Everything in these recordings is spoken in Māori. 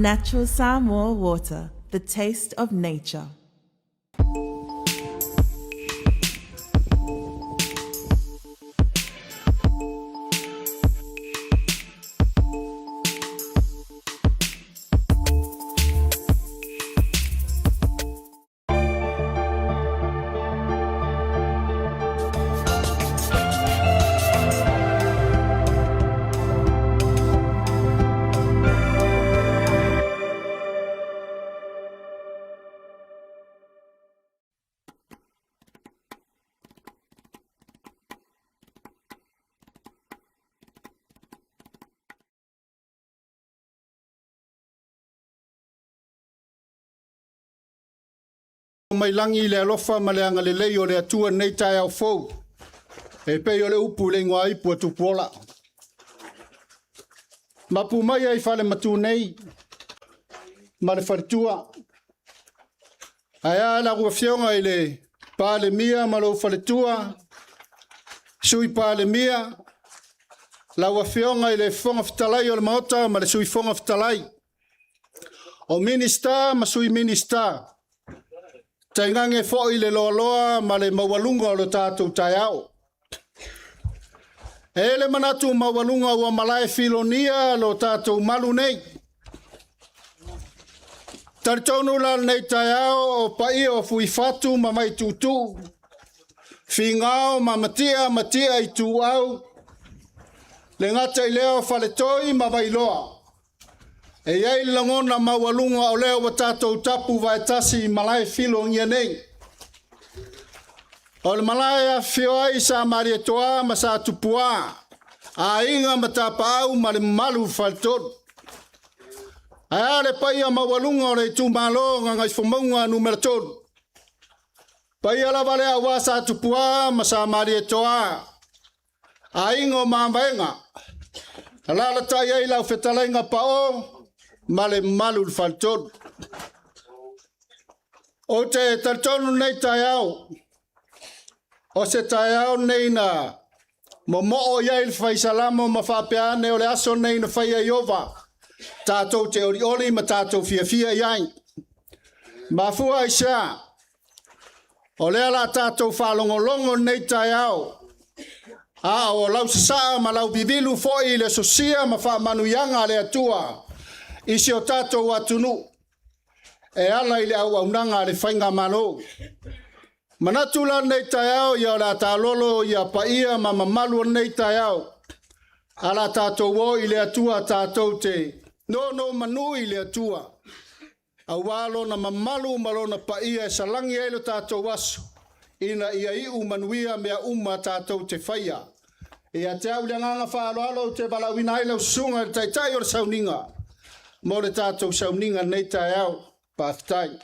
Natural Samoa water, the taste of nature. Mai langi le alofa ma le anga le lei o le atua nei tai au fou. E pei o le upu le ngua ipu atu pola. Ma pu mai ai fale matu nei. Ma le faritua. Aia la rua fionga i le pa le mia ma lo fale tua. Sui pa le mia. La rua fionga i le fonga fitalai o le maota ma le sui fonga fitalai. O minista ma sui minista. Taingange fo i le loa loa ma le mawalunga o le tātou tai au. E le manatu mawalunga ua malae filonia lo tātou malu nei. Taritonu la nei tai au o pai o fui fatu ma mai tutu. Fingao ma matia i tu au. Le ngata i leo fale toi ma vai loa. E iai langona mawalunga o leo wa tātou tapu vai tasi malae filo ngia nei. O le malae a fioai sa maria toa ma sa tupua. A inga ma tapa au ma le malu falton. A le pai a mawalunga o le tu malo ngai fumonga numero ton. Pai ala vale a wa sa tupua ma sa maria toa. A inga o mambaenga. Ala tai ai lau fetalenga pa o. Male malu falton. O te tartonu nei tai au. O se tai au nei na mo o iai fai salamo ma whapeane o le aso nei na whai a iova. Tātou te ori ma tātou fia iai. Ma fua i sea. O le ala tātou whalongolongo nei tai au. A o lau saa ma lau bibilu foi le sosia ma wha manuyanga le atua. Isi o tātou atunu. E ala i le au nanga le whainga mano. Manatula nei tai au ia la tālolo ia paia ma mamalu nei tai au. Ala tātou o i le atua tātou te. No manu i le atua. Awalo na mamalu malo na paia e salangi e lo tātou aso. Ina ia iu manuia mea tātou te whaia. Ia te au le nganga whaaloalo te balawina i lau sunga te tai o le sauninga. Mo le tātou sauninga nei tai au, pāwhitai.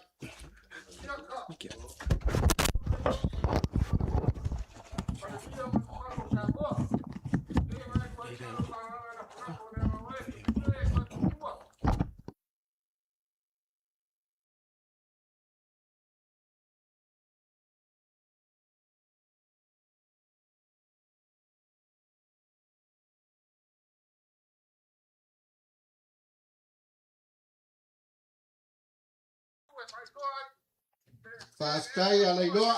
Pastai alailoa.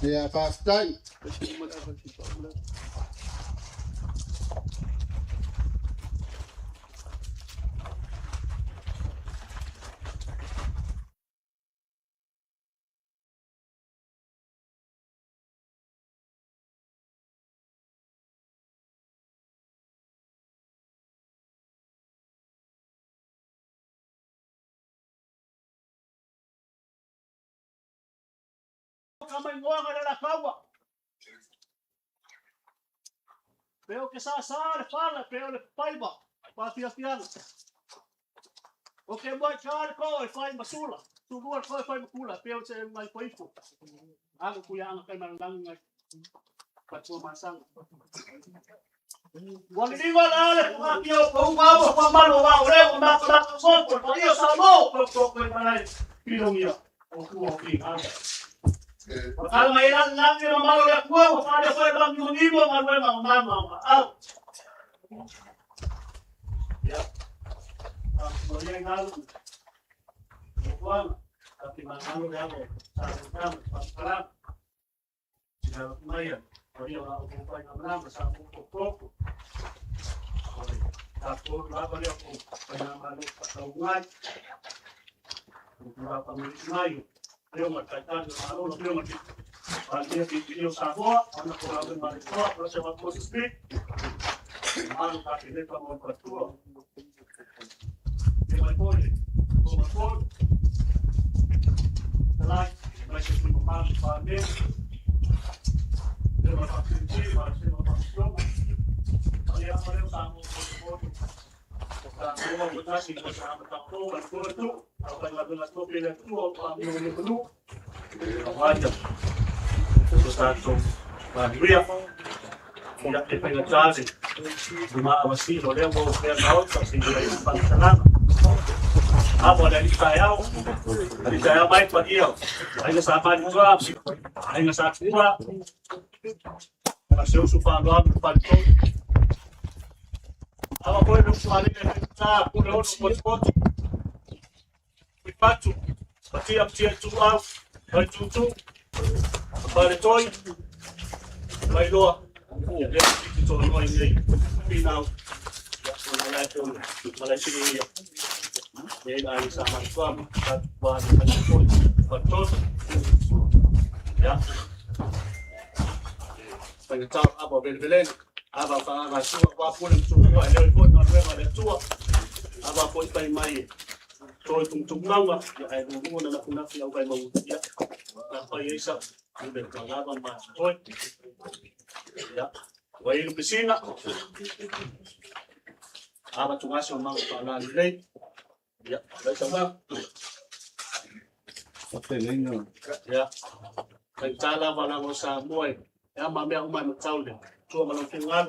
Ya pastai. Kamay ngoanga na kawa. Pero que sa le fala, pero le paiba. Pa pian. Okay, boy, char ko e fai masula. Tu luar ko e fai makula, pero se mai poifu. Ako kuya ang kay malang ngai. Patso masang. Wali ni wala le pa pio ko ba pa malo ba ore ko na so ko io sa mo ko mai pilomia. O ku o ki. Kalau mainan lang yung mga ya kuha, kung ano pa lang yung ibo, ano yung mga mama. Maria ngalo. Buwan, tapi manalo ngalo. Sa pagkalam. Sila Maya, Maria wala ko pa naman sa pagkoko. Tapos babali ako panamalo patawag. Mula pa Mayo. Pero magkaitan ng ano, pero magkaitan video sa ako, ano ko lang ng marito, pero sa mga speak. Ano ka pinay pa mo patuwa. Di ba po eh? Kung ako, talay, may sisi mo pa amin. Pero mapapinti, para sa mga pasyon. Kaya pa rin sa among pagkakoto. Kung mga butas, hindi ko sa amang takto, magkuto. Ako ay madulas ko pinagtuwa, ang iyong nipulu. Ang wajab. Ito sa itong Maria. Kaya ipinagsabi. Dumaawas silo, lewo, kaya naot, sa sigura yung pagkasalan. Ako na itayaw. Itayaw ba yung pag-iyaw? Ay nasama niyo ba? Ay nasama niyo ba? Nasiusupa ang pagkasalan. Ako po yung sumali sa puno ng pot-pot. Pacu, pati ang siya tuaw, ay tutu, balitoy, may doa. Yan, ito ang mga hindi. Pinaw. Malay sige. Yan ay sa mga swam, at bahan ng pagkakot, pagkakot. Yan. Pagkakot, abo, bilbilin. Aba, pangangasuwa, wapo ng tuwa, ay po, nanwema ng tuwa. Aba po, ipay may. So itong tugnaw nga, ay gugungo na nakunak siya kay mawutiya. Napayay sa ibig pangaban masutoy. Ya, way yung pisina. Abat yung asyo mga pangalilay. Ya, ay sa ba? Okay, lang yun. Ya, nagtala pa lang sa buhay. Ya, mamaya umay magtawli. So, malang tingan.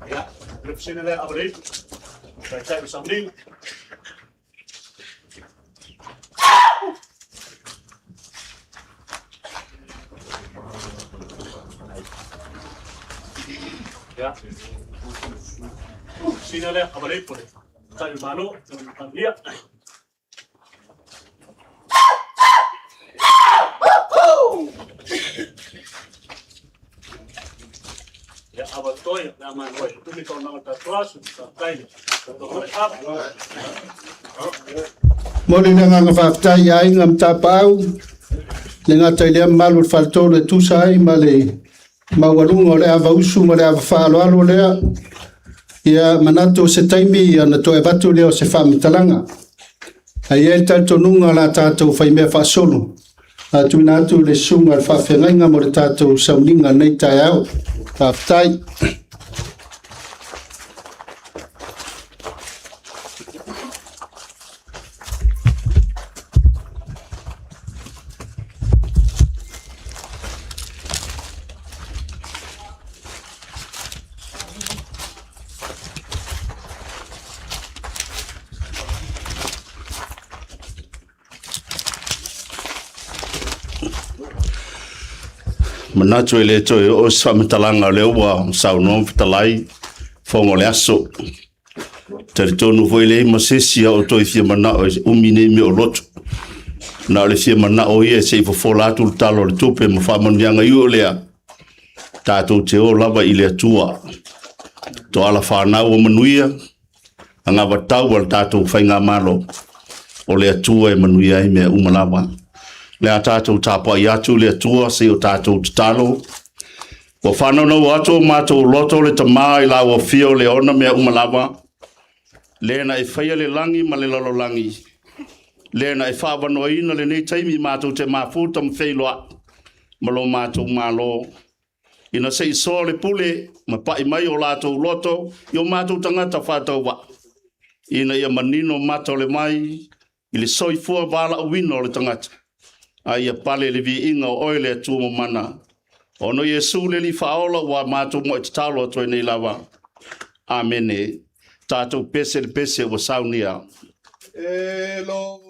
Ja, we beginnen weer abonneer. Wij zijn dus opnieuw. Ja. Beginnen weer abonneer voor dit. Zijn we maar nog. Hier. Ya, aber toy, na man toy. Tumi ko na tatwas, tayo. Moli na nga ngafaftai ay ngam tapau. Lenga taile malu falto le tusai male. Mawalungo le avausu male avafalo alo le. Ya manato se taimi ya na to evatu le se famitalanga. Ai tato nunga la tato fai me fa solo. Tuminatu le sunga fa fenga mo tato saulinga nei taiao. Faftai. Manatu ele toi o samatalanga le wa sauno fitalai fongo le aso territorio foi le masesi o toi fia mana o umine mi o loto na le fia mana o ye se fo fola tu talo le tope mo fa mon yanga yu le tato te o lava ile tua to ala fa na o manuia anga batau wal tato fainga malo o le tua e manuia i me umalawa le atato tapo yatu le tua se o tato talo o fano no wato mato loto le tamai la o fio le ona me umalawa le na e faia le langi ma le lolo langi le na e fa no ina le nei taimi mato te mafuta mfeilo malo mato malo ina se so le pule ma pa i mai o lato loto yo mato tangata fata wa ina ia manino mato le mai ile soifua bala wino le tangata ai pale le vi inga oile tu mo mana ono Yesu le li faola wa mato mo talo to nei lava amene tato pese o saunia Elo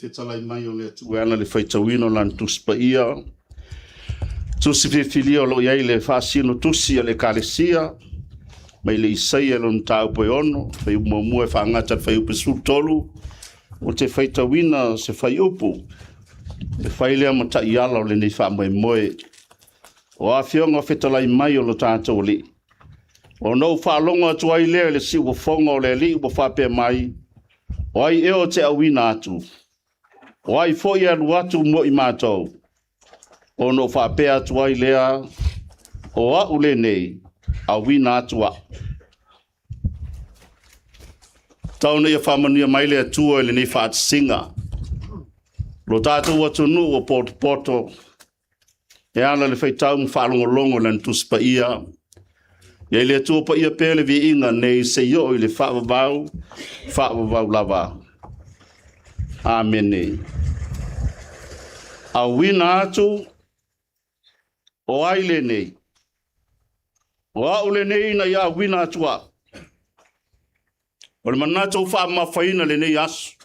whetalai mai o le atu ana le whaitawino lan tuspa ia. Tusi whiwhilia o lo iai le whaasino tusi a le kalesia. Mai le isaia lo ntau poe ono. Whai umuamua e whaangata whai upe sutolu. O te whaitawina se whai upu. E whai lea mata i ala o le nei wha moe moe. O a whionga whetalai mai o lo tātou li. O nou whaalonga atu ai lea le si ua whonga o le li ua whapea mai. O ai eo te awina atu. O ai fo ia lu atu mo i mātou. O no whapea atu ai lea. O a ule nei. Awina atu a. Tauna ia whamania mai lea tua le nei whaat singa. Lo tātou atu nu o poto. E ala le whaitau mwhalongo longo lan tuspa ia. Ia le tua pa ia pele vi inga nei se yo i le whaavavau lava. Amen. A wina atu o aile nei. O aule nei na ia wina atua. O le manata o wha mawhaina le nei asu.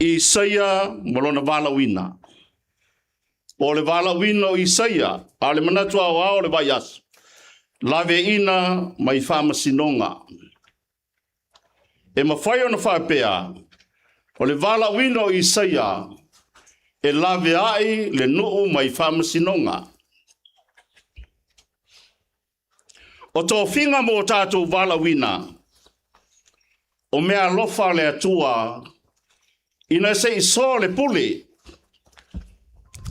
Isaia molona vala wina. O le vala wina o Isaia. A le manata o le vai asu. Lave ina mai wha sinonga. E mawhai o na whapea. O le vala wina o Isaia. E lave ai le nuu mai wha sinonga. O tō whinga mō tātou vala wina. O mea lofa le atua. Ina se iso le puli.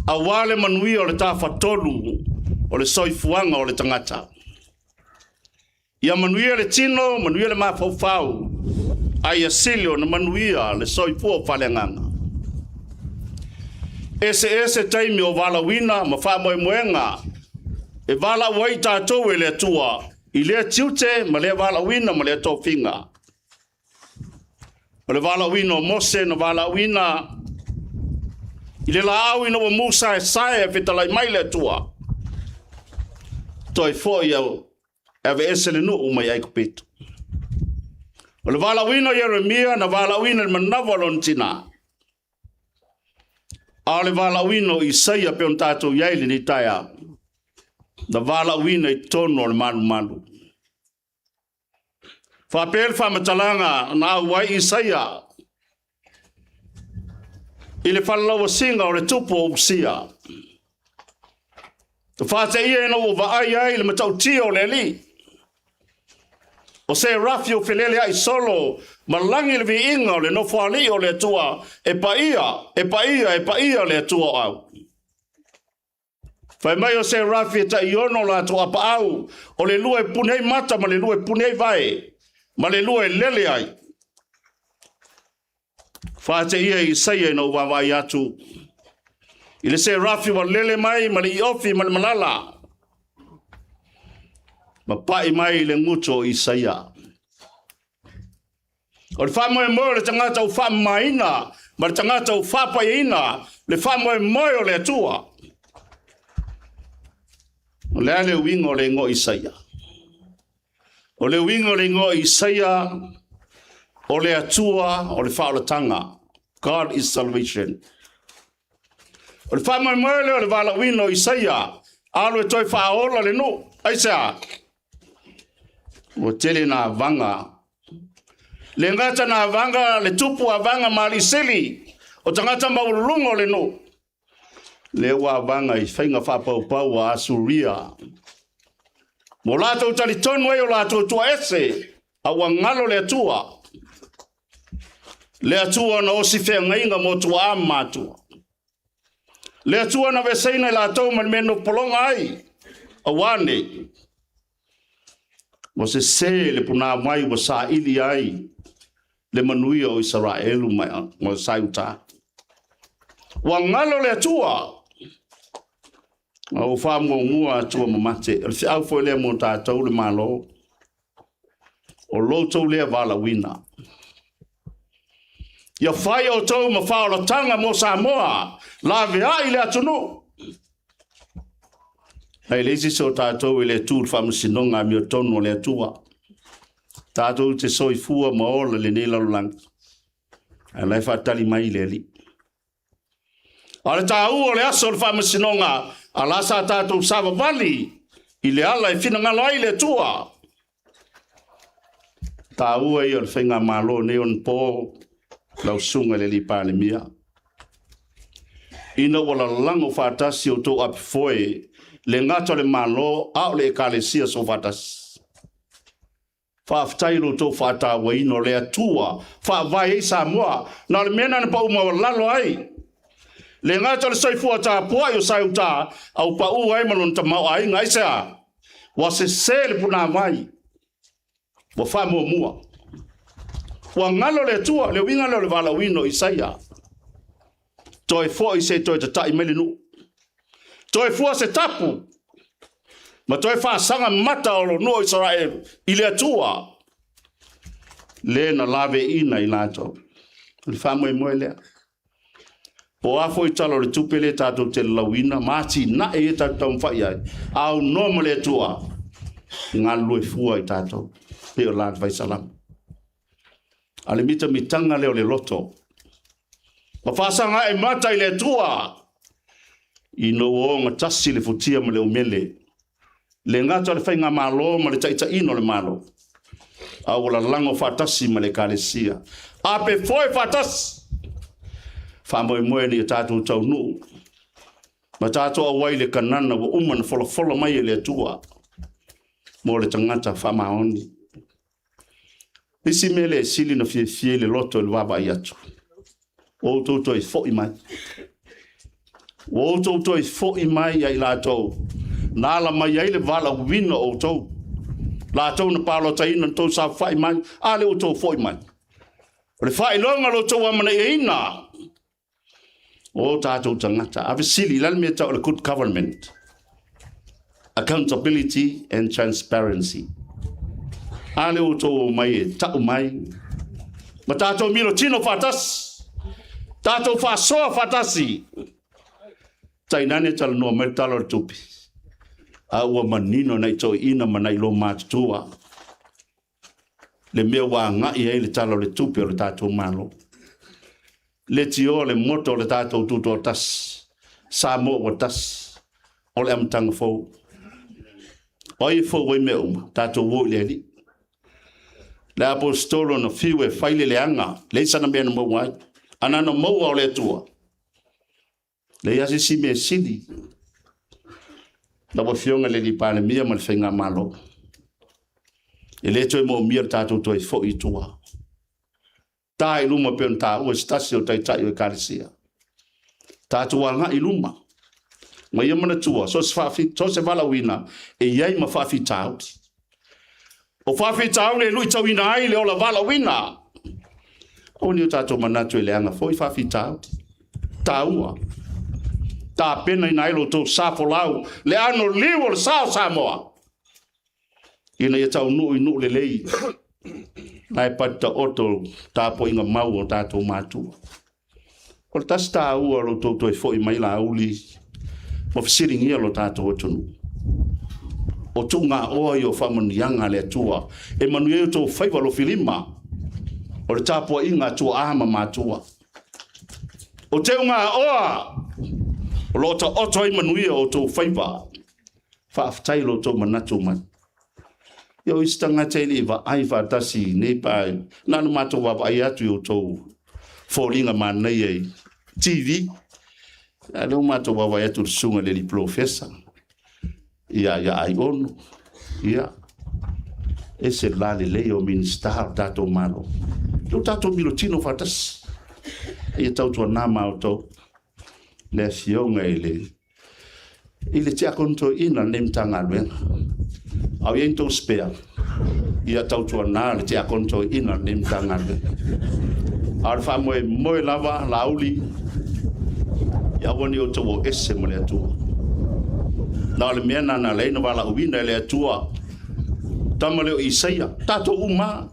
A wale manui o le tāwhatolu. O le soifuanga o le tangata. Ia manuia le tino, manuia le mafau. Ai asilio na manuia le soifua whalenganga. Ese taimi o vala wina, ma wha moe moenga. E vala wai tātou e le atua. I lea tiute, ma lea vala wina, ma lea tō whinga. O le vala wina o Mose, na vala wina. I le la au ina o Musa e sae e whitalai mai le atua. Toi fōi au. Ave ese le nuu mai ai kupitu. O le vala wina Jeremia na vala wina le manawa lon tina. A le vala wina Isaia pe on tātou iai le ni taia. Na vala wina I tono le manu. Whapel whamatalanga na wai Isaia. I le whalalawa singa o le tupu o usia. Te whate ia ina o vaai ai le matau tio le li. O se rafi o felele ai solo, malangi le vi inga o le nofuali o le tua, e pa ia le tua au. Fai mai o se rafi ta iono la tua pa au, o le lua e punei mata, ma le lua e punei vai, ma le lua e lele ai. Fate ia Isaia ina uwawai atu. I le se rafi wa lele mai, ma le iofi, ma le malala. Ma pai mai le nguto Isaia. O le wha moe moe le tangata u wha maina, ma le tangata u wha paina, le wha moe moe o le atua. O le ale wingo le ngo Isaia. O le wingo le ngo Isaia, o le atua, o le wha o le tanga. God is salvation. O le wha moe moe le o le wala wino Isaia, alo e toi wha ola le no, aisea. O tele na vanga. Le ngata na vanga, le tupu a vanga mariseli. O tangata maulungo le no. Le wa vanga I whainga whapau a Asuria. Mo lato utali tonu e o lato tua ese. A wangalo le atua. Le atua na osi whea ngainga mo tua amatua. Le atua na veseina lato man meno polonga ai. A wane. Mo se le puna mai wa sa ili ai. Le manui o Israelu mai mo sauta. Wa ngalo le tua. O fa mo mua tua mamate. El au fo le mo tātou le malo. O loto le vala wina. Ia fai o tau ma whaola tanga mo Samoa. Lawe ai le atunu. Hei leisi so tātou le tūr whamasinonga mi o tono le atua. Tātou te soifua maola le nela lang. Alai whaatali mai le li. Ale tā ua le aso le whamasinonga, ala sa tātou sawa wali, i le ala e whina ngalo ai le tua. Tā ua i ole whainga malo neon pō, lau sunga le li pāle mia. Ina wala lango whātasi o tō api foe, le ngata le malo, au le ekalesia so whātasi. Whaaftairo tō whātā waino le atua, whaavai ei Samoa, na le mena na pa uma lalo ai. Le ngata le soifua tā pua i o sai uta, au pa ua e manon ta mau ai ngai sea. Wa se le puna mai. Wa wha mua. Wa ngalo le tua, le winga le wala wino i saia. Toi fo i se toi ta tai melinu. Toi fo se tapu. Ma toi wha sanga mata o lo no Israel. I le tua. Le na lave ina i lato. Le wha moe lea. Po afo i talo le tupele tātou te lawina, māti na e tātou mwhai ai. Au noma le tua. Ngā lue fua i tātou. Peo lāt vai salam. Ale mita mitanga leo le loto. Ma whasanga e mata i le tua. I no o ngā tasi le futia ma le umele. Le ngata le whainga malo ma le taita ino le malo. Au la lango whatasi ma le kālesia. Ape foi whatasi. Whamoe moe ni tātou tau nuu. Ma tātou awai le kanana wa umana fola mai e le tua. Mo le tangata whamaoni. Isi mele e sili na fie le loto le waba i atu. O toto i fo i mai. O toto i fo i mai ai lātou. Nāla mai ai le wala wina o tau. Lātou na pālo taina tau sa whai mai. Ale o tau fo i mai. Le whai longa lo tau amana e ina. O tātou tangata. Ave sili lal mea tau le good government. Accountability and transparency. Ale o tō mai e tau mai. Ma tātou miro tino whatas. Tātou whasoa whatasi. Tainane tala noa mai talo tupi. A ua manino nei tō ina manai lo mātutua. Le mea wā ngai ei le talo le tupi o le tātou malo. Le tio le moto le tātou tuto tas. Samo o tas. O le amtanga fau. Oi fo wei me tātou wo le li. Le apostolo no fiwe faile le anga. Le sana mea no mo wai. Anano mo o le tua. Le yasi si me sili. La wa fionga le li pale mia mal fenga malo. E le toi mo mia tātou toi fo i tua. Tā i luma peon tā ua stasi o tai tai o e kāresia. Tātou anga i luma. Ma ia mana tua, so se wala wina, e iai ma whaafi tāuti. O whaafi tāu le lui tau ina ai le o la wala wina. O ni o tātou manatu e le anga, foi whaafi tāuti. Tāua. Tā pena ina ilo tō sāpo lau, le ano liwo le sāo Samoa. Ina ia tau nuu i nuu le lei. Nai pata oto tāpo inga mau o tātou mātua. O le tas tāua lo tō toi foi mai la uli. Mo fisiringi lo tātou otunu. O tunga oa i o whamanianga le atua. E manuia tō whaiwa lo filima. O le tāpua inga tua ahama mātua. O te unga oa. O lo ta oto i manuia o tō whaiwa. Whaaftai lo tō manatu man. Yo istanga te li wa ai whatasi nei pai. Nanu mātou wa ai atu o tō whoringa manei ei. TV. Alo mato wawa ya tursunga le li profesa. Ia ai ono. Ia. Ese la le leo ministar tato malo. Lo tato milotino fatas. Ia tau tua nama o tau. Le fionga ele. Ile tia konto ina nem tanga luenga. Au yento spea. Ia tau tua na le tia konto ina nem tanga luenga. Arfa moe lava lauli. Ya wani o tō ese mo le atua. Nā le mea nana leina wala uwina le atua. Tama leo Isaia. Tātou uma.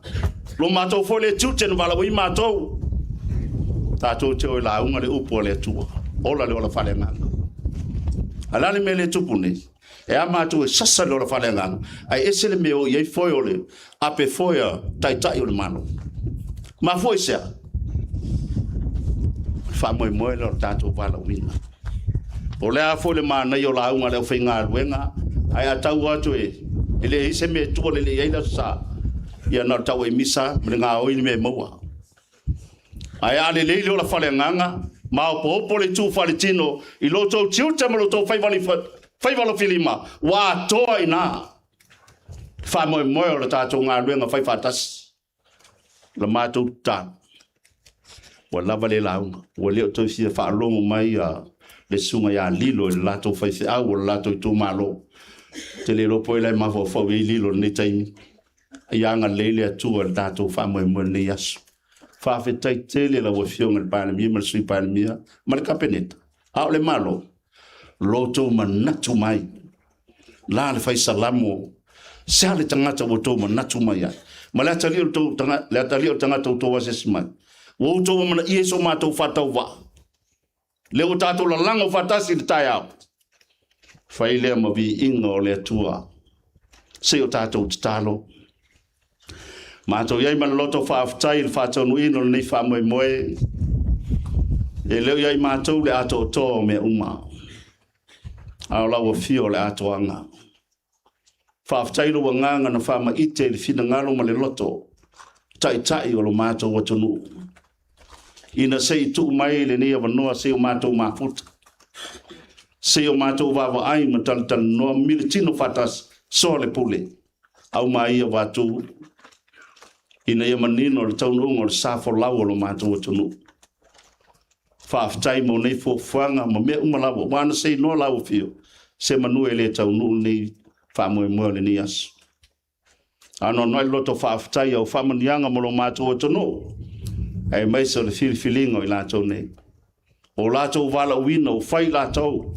Lo mātou fo le tūtena wala ui mātou. Tātou te o la unga le upo le atua. Ola le ola whale nganga. Alane me le tupune. E a mātou e sasa le ola whale nganga. Ai ese le meo iei foi ole. Ape foia tai tai o le mano. Ma foi sea. fa mo lo tatou vala wina o le a fo le mana yo la unga le finga luenga ai atau atu ele ise me tu le ia la sa ia na tau e misa mlinga o me moa ai ale le la fale nganga ma po le tu fale tino I lo to chiuta mo to fai valo filima wa toi na fa mo le tatou nga luenga fai fatas la matou ta wala vale la o le to fia fa longo mai le sunga ya lilo le lato fai se au le lato tu malo te le lo poi le ma fo lilo ne tai ya nga lele tu le lato fa mo ne yas fa fe tai tele la wo fiong le pa mi mal sui pa mi mal kapenet au le malo lo to manatu mai la le fai salamo sa le tangata wo to manatu mai ya mala tali to tanga le tali o tanga to wa sesma wo to mana ieso ma to fa to wa le o tato la lango fatasi le tai au fai le mo vi ingo le tua se o tato talo ma to yai man loto fa aftai le fa to no ino nei fa mo e le yai ma to le ato to me uma au la wo fio le ato anga fa aftai lo nganga na fa ma ite le fina ngalo ma le loto tai o lo ma to wo tonu ina sei tu mai le ni avanoa sei o matou mafuta sei o matou vava ai matal no militino fatas sole pule au mai va tu ina ia manino le taunu ngol safo lawo lo matou tunu fa aftai mo nei fo fanga mo me uma lawo wana sei no lawo fio se manu ele taunu nei fa mo le ni as ano no loto fa aftai o fa manianga mo lo matou tunu ai mai so le filingo I la tone o la to vala wino fai la to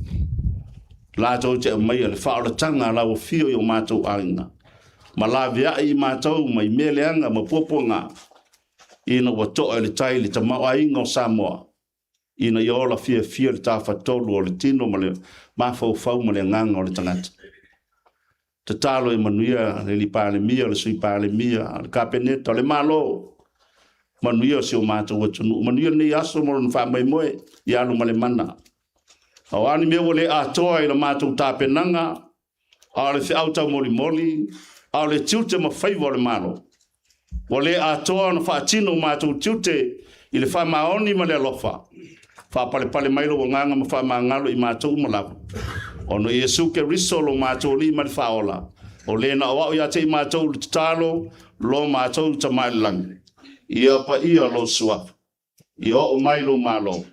te mai le fa o tanga la o fio yo mato ainga malavia I mato mai meleanga ma poponga ina wa to le tai le tama ainga Samoa ina yo la fia le tafa tolu o le tino ma le ma fo ma le nganga o le tangata te talo e manuia le li pale mia le sui pale mia le kapeneto le malo manuia se o matou o tunu manuia nei aso mo na fa mai moe ia no male mana o ani me wole a toa I le matou tapenanga a le auta moli a le tiute ma fai vole malo wole a toa na fa tino matou tiute I le fa maoni ma le lofa fa pale mai lo nganga ma fa mangalo I matou mo la ono Yesu ke risolo matou li ma fa ola o le na wa ya te matou talo lo matou tamalang ia pa ia lo sua ia o mai lo malo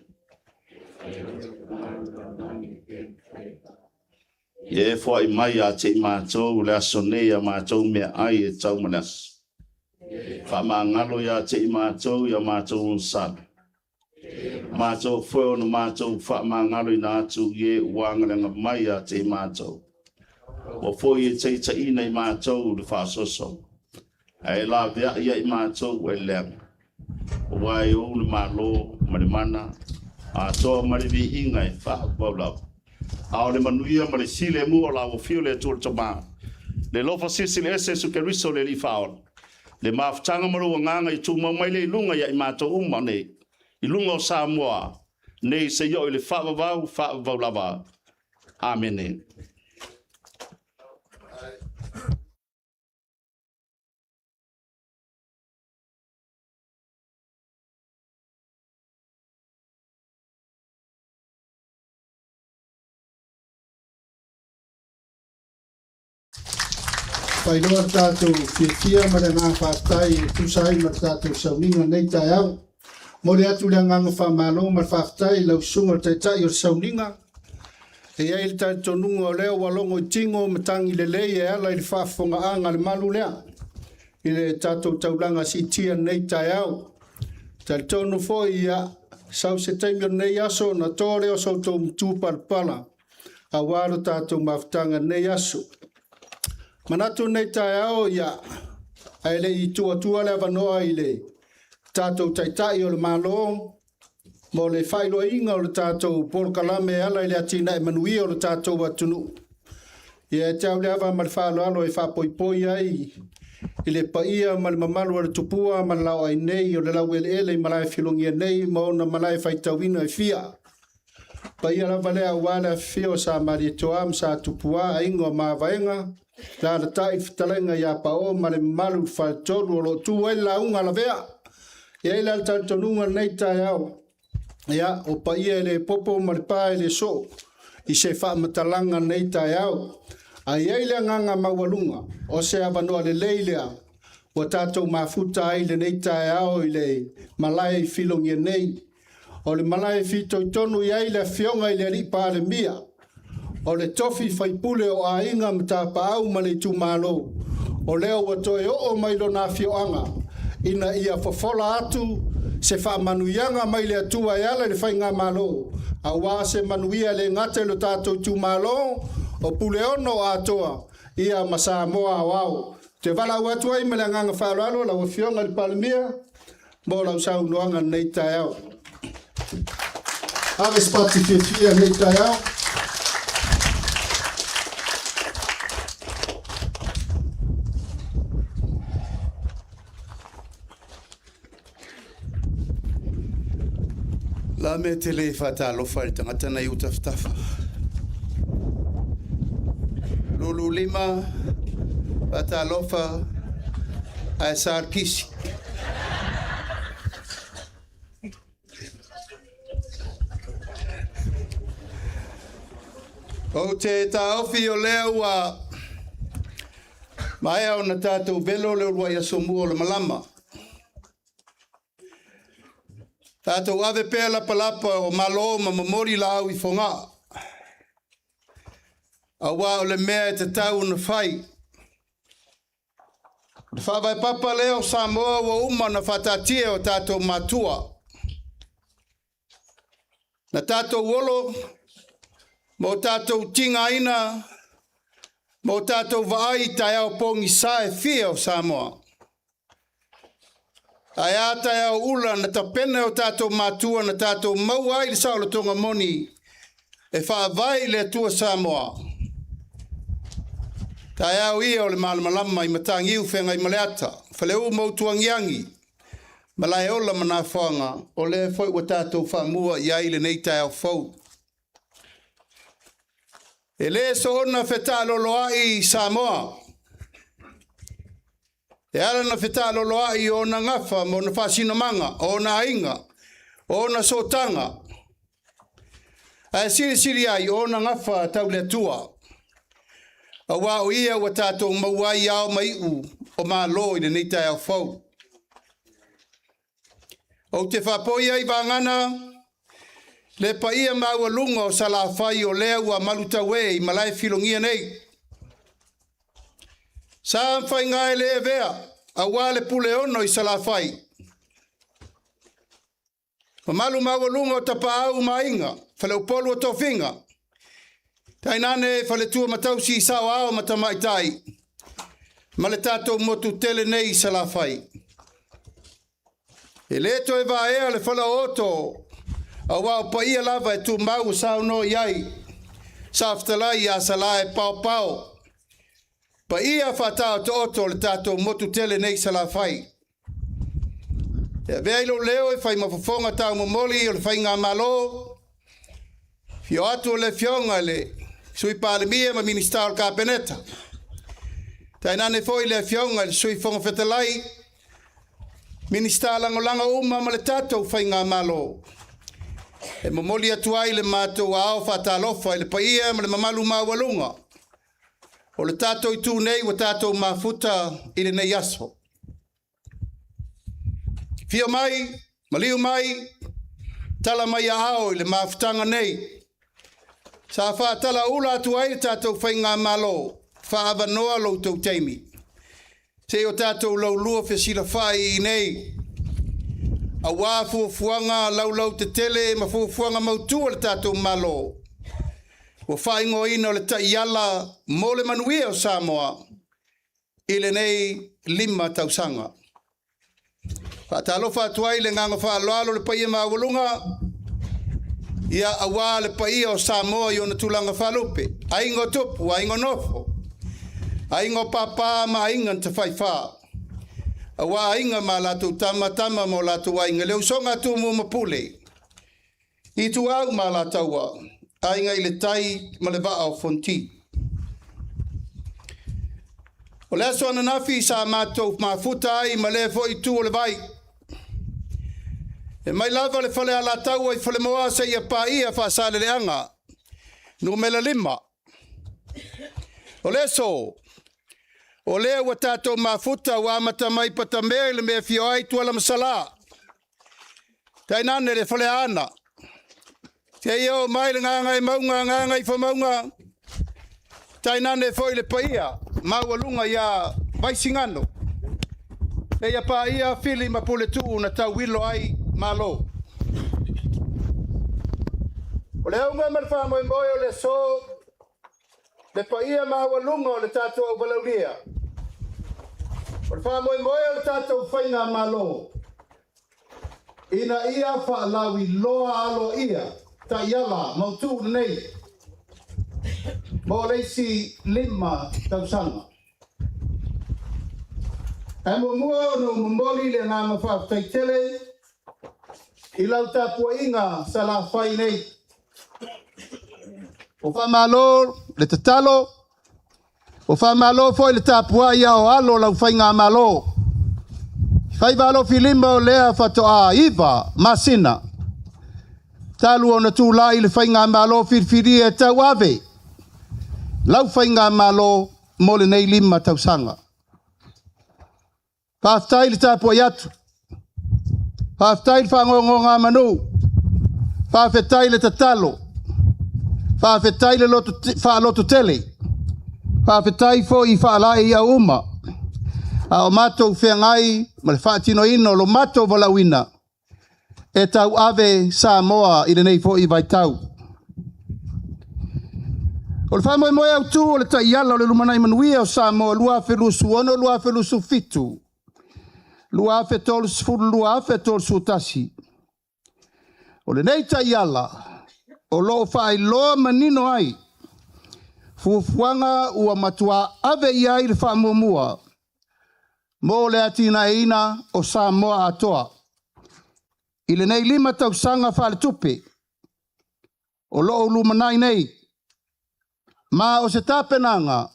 e foi mai a te matou le asone ia matou me ai e tau manas fa mangalo ia te matou ia matou sal matou foi no matou fa mangalo ina tu ye wanganga mai a te matou o foi e te ina matou le fa soso ai la via ia I matou e le wai o le malo mana a to mari vi inga e fa bola a le manuia mari sile mu la o fio le tur toma le lo fa sile ese su ke riso le li fa le maftanga maru nganga I tu mai le lunga ia I matou nei I lunga o Samoa nei se yo le fa va lava amen pai loa tātou whiwhia ma le ngā whātai tu sai ma tātou sauninga nei tai au. Mo le atu le nganga whamalo ma whātai lau sunga tai tai o sauninga. E ai le tai tonunga o leo walongo I tingo ma tangi le lei e ala I le whaafonga anga le malu lea. I le tātou taulanga si tia nei tai au. Tai tonu fo ia sau se taimio nei aso na tōre o sautou mtūpal pala. A wāro tātou mawhtanga nei aso. Manatu nei tai au ia ai le I tua le avanoa I le tātou taitai o le malo mo le whailo inga o le tātou polkalame ala I le atina e manui o le tātou atunu. Ia e tau le ava ma le whaalo alo e whapoipoi ai Ile paia ma le mamalu le tupua ma lau ai nei o le lau ele malai filongia nei ma ona malai faitawina e fia. Paia la vale a wala fio sa mari toam sa tupua aingo ma vaenga. La le tai fitalenga ya pa o ma le malu faitolu o lo tu e la unga la vea. Ia ila le tantonunga nei tai au. Ia o paia le popo ma le pae le so. I se wha matalanga nei tai au. A iaile nganga mawalunga, o se avanoa le leilea, o tātou mafuta ai le nei tae ao i le malai filongia nei. O le malai fito i tonu i aile fionga i le ripa le mia. O le tofi faipule o a inga mta pa au ma le tumalo. O leo wa toe o mailo na fioanga. Ina ia fofola atu, se wha manuyanga mai le atua yala le whainga malo. A wā se manuia le ngate lo tātou tumalo, o pule ono atoa ia masa moa wao te vala watu ai me nganga whaaralo la wafionga le palmia mo la usau noanga nei tai au ave spati fia nei tai au la me tele fata lo falta ngata na yuta stafa Lulu lima bata lofa a sarkisi. O te taofi o leo a mai o na tātou velo leo lua ia somu o le malama. Tātou ave pēr la palapa o malo ma mamori la au I fonga. Awa o le mea te tau na whai. Le whawai papa leo Samoa wa uma na whatatia o tātou matua. Na tātou wolo, mo tātou tinga ina, mo tātou vaai tai au pongi sae fia o Samoa. Ai ata au ula na tapene o tātou matua na tātou mauai le sao le tonga moni e whaavai le tua Samoa. Tai au ia o le malamalama I matangiu whenga I maleata. Whaleu mautuangiangi. Malai ola mana whanga. O le whai wa tātou whamua I aile nei tai au whau. E le so ona wheta loloa I Samoa. E ala na wheta loloa I o na ngafa mo na whasinamanga. O na inga. O na sotanga. A siri ai o na ngafa tau le tua. A wā o ia wa tātou mauai ao mai u o mā lo I le nei tai au whau. O te whapoi ai wāngana, le pa ia maua lunga o sala whai o lea ua malutawe I malai filongia nei. Sā mwhai ngai le e vea, a wā le pule ono I sala whai. Malu maua lunga o tapa au mainga, whale upolu o tofinga. Tai nane whale tua matausi I sao ao matamai tai. Ma le tātou motu tele nei I sala whai. E leto e wā ea le whala oto. A wā pa ia lava e tu mau sao no iai. Sa aftalai a sala e pao pao. Pa ia whatao to oto le tātou motu tele nei sala whai. E veilo leo e whai mafafonga tau momoli o le whai ngā malo. Fio atu le fionga le. Sui pale mia ma minister o kapeneta. Tai nane foi le fionga le sui fonga fetalai. Minister langolanga uma ma le tatou whai ngā malo. E momoli atu ai le mātou ao whatalofa le paia ma le mamalu mawalunga. O le tatou I tū nei wa tatou mafuta I le nei aso. Fio mai, maliu mai, tala mai ao I le mafutanga nei. Sa wha tala ula atu ai tātou whai ngā malo, wha awa noa lau tau teimi. Se o tātou lau lua whesila whai I nei. A wā fuafuanga lau te tele, ma fuafuanga mautua le tātou malo. O whai ngō ina o le taiala mo le manuia o Samoa. I le nei 5 tausanga. Wha talofa atu ai le nganga wha aloalo le paia mawalunga. Ia awa le paia o Samoa I ona tulanga whalupe. Aingo tupu, aingo nofo. Aingo papa ma inga te whaiwha. Awa inga ma latu tama mo latu ainga. Leo songa tu mo mapule. I tu au ma lataua. Ainga ile tai ma le vaa o fonti. O lea soana nafi sa mātou mafuta ai ma le fo i tu o le vai. E mai lava le fale ala tau ai fale moa se ia pa ia fa sale le anga. No mela lima. O le so. O le wa tato mafuta wa mata mai pata mea le mea fio ai tuala masala. Tainane le fale ana. Te iau mai le nganga i maunga nganga i fa maunga. Tainane foi le paia. Maua lunga ia vaisingano. E ia pa ia fili ma pule tu na tau wilo ai malo. O le unga marfa mo moyo le so le pa ia maua lunga o le tato au balauria. O le fa mo moyo le tato fainga malo. Ina ia fa lawi loa alo ia. Ta iala mautu nei. Mo reisi lima tausanga. E mo mua no mboli le ngā mawha taitele. I lau tāpua inga sa la whai nei. O wha malo le tatalo. O wha malo foi le tāpua ia o alo lau whai ngā malo. Whai valo filima o lea whatoa iwa masina. Talu o na tūlai le whai ngā malo firfiri e tau ave. Lau whai ngā malo mo le nei lima tausanga. Pāwhtai le tāpua iatu. Pāwhtai le whangongo ngā manu. Pāwhetai le tatalo. Pāwhetai le whaaloto tele. Pāwhetai fo i whaalai i a uma. A o mātou whengai ma le whaatino ino lo mātou walawina. E tau ave Samoa i le nei fo i vai tau. O le whamoe moe au tū o le tai ala o le lumanai manuia o Samoa lua felusu ono, lua felusu fitu. Lua afe tolu sifuru, lua afe tolu sutasi. O le nei tai ala, o loo whaai loa manino ai. Fufuanga ua matua ave iai le whaamumua. Mo le atina ina o Samoa atoa. I le nei lima tausanga whaale tupe. O loo lumanai nei. Ma o se tāpenanga,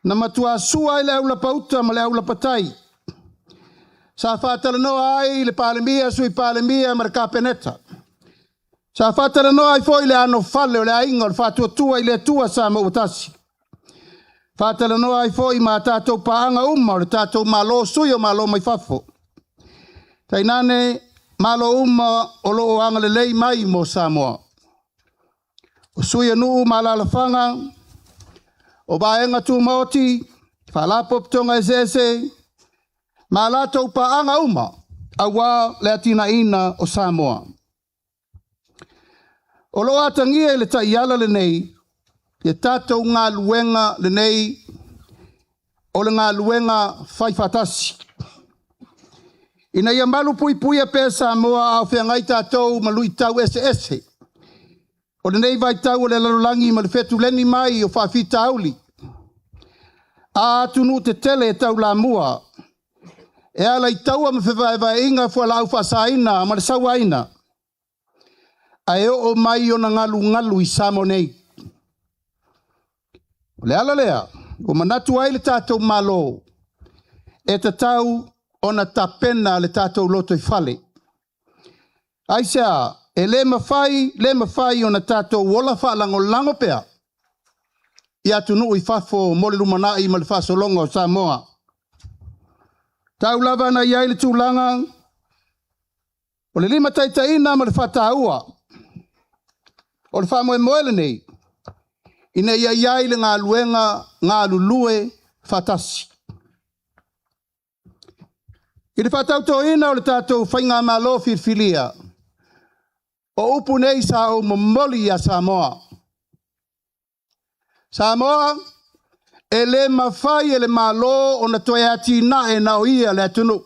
na matua sua i le aula pauta ma le aula patai. Sa whātala noa ai le pālemia sui pālemia ma le kāpeneta. Sa whātala noa ai foi le ano fale o le ainga o le whātua tua i le tua sa ma utasi. Whātala noa ai foi ma tātou paanga uma o le tātou malo sui o malo mai fafo. Tainane malo uma o loo anga le lei mai mo Samoa. O sui anu malalafanga, o baenga tu moti, whalapo ptonga esese, malato paanga uma, awa le atina ina o Samoa. O loa atangia le taiala le nei, e tatou ngā luenga le nei, o le ngā luenga whaifatasi. Ina ia malu pui pui a pe Samoa au whiangai tatou malui tau ese ese. O le nei vai tau o le lalulangi ma le fetu leni mai o whawhita auli. A tunu te tele e tau la mua. E ala I taua ma whewai inga fua lau whasaina ma le sawaina. A e o mai o na ngalu I Samo nei. O le ala lea, o manatu ai le tātou malo. E te tau o na tapena le tātou loto I whale. Aisea, e le mawhai o na tātou wola whaalango lango pea. I atunu I whafo mo le lumanai ma le whasolonga o Samoa. Tau lava na iai le tūlanga. O le lima taitaina ma le whataua. O le whamoe moele nei. Ina iai le ngā luenga, ngā lulue, whatasi. I le whatau tō ina o le tātou whainga malo firfilia. O upu nei sa o momoli a Samoa. Samoa, e le mawhai e le malo o na toe ati na e na o ia le atunu.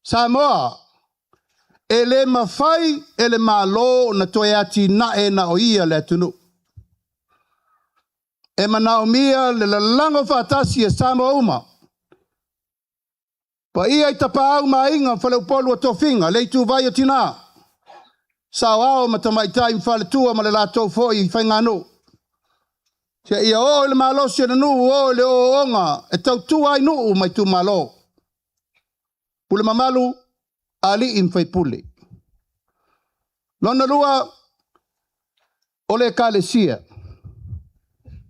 Samoa, e le mawhai e le malo o na toe ati na e na o ia le atunu. e manaomia le lalango whaatasi e Samoa uma. Pa ia i tapau mainga whalau polu a tofinga, le tu vai o tina. Sao ao matamaitai mwhale tua ma le la tau foi i whaingano. Sia ia o le malo sia na nu o le o onga e tau tua ai nu mai tu malo. Pule mamalu ali im fai pule. Lona lua o le kalesia.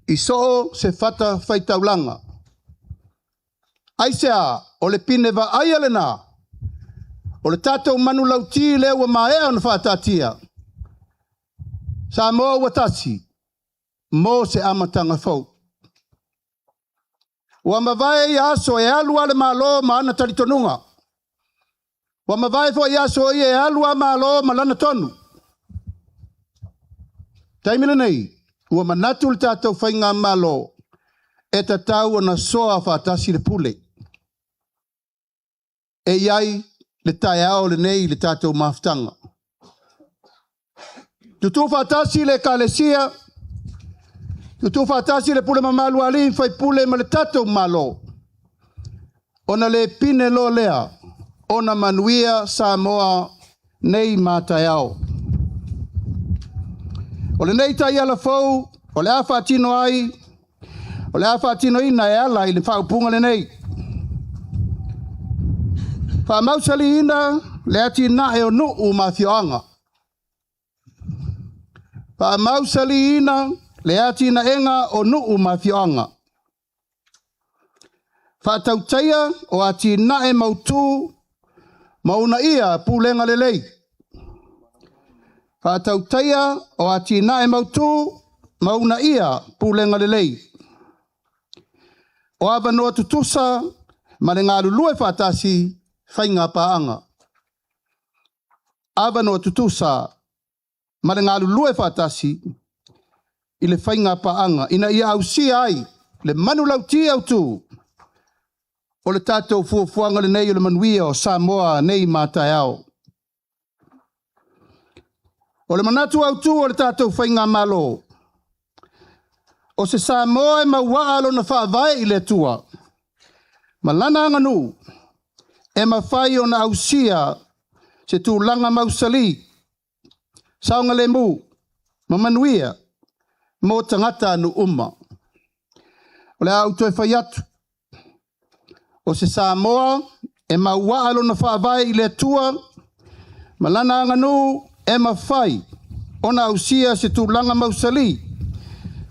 Iso se fata fai taulanga. Aisea o le pine va aia le na. O le tātou manu lauti le ua maea na whaatatia. Sa moa watasi. Mo se amatanga fau. Wa mawai aso e alua le malo ma ana talitonunga. Wa mawai fo aso e alua malo ma lana tonu. Taimile nei. Ua manatu le tātou whainga malo. E tatau na soa whaatasi le pule. E iai le tai ao le nei le tātou maftanga. Tutu whaatasi le kalesia. Tutu whaatasi le pule mamalu ali whai pule ma le tātou malo. Ona le pine lo lea. Ona manuia Samoa nei mātai ao. O le nei tai ala fau. O le awha atino ai. O le awha atino ina e ala i le whaupunga le nei. Wha mausali ina le ati na e o nuu ma fioanga. Wha mausali ina le ati na enga o nuu ma fioanga. Wha tautaia o ati na e mautu mauna ia pulenga le lei. Wha tautaia o ati na e mautu mauna ia pulenga le lei. O ava noa tutusa ma le ngā lulue whaatasi whainga paanga. Ava noa tutusa ma le ngā lulue whaatasi i le whainga paanga. Ina ia au si ai le manu lauti au tu. O le tātou fuafuanga le nei o le manuia o Samoa nei mātai ao. O le manatu au tu o le tātou whainga malo. O se Samoa e mawaa alo na whaavai i le tua. Ma lana anganu, e mawhai o na ausia se tūlanga mausali. Saunga le mu, ma manuia, mo tangata anu umma. O le auto e whai atu. O se Samoa e mawaa alo na whaavai i le tua. Ma lana anganu, e mawhai o na ausia se tūlanga mausali.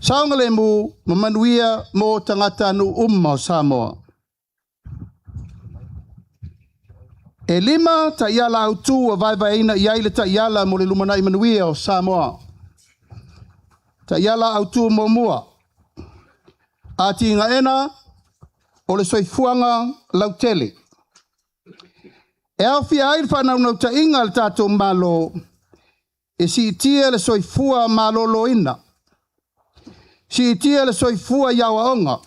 Saunga le mu, mamanuia mo tangata anu umma o Samoa. E lima ta iala autu a vai ina iaile ta iala mo le lumanai manuia o Samoa. Ta iala autu mo mua. Ati inga ena o le soifuanga lautele. E au fia aile whanau nau ta inga le tato malo. E si itia le soifua malo lo ina. Si itia le soifua yawa onga.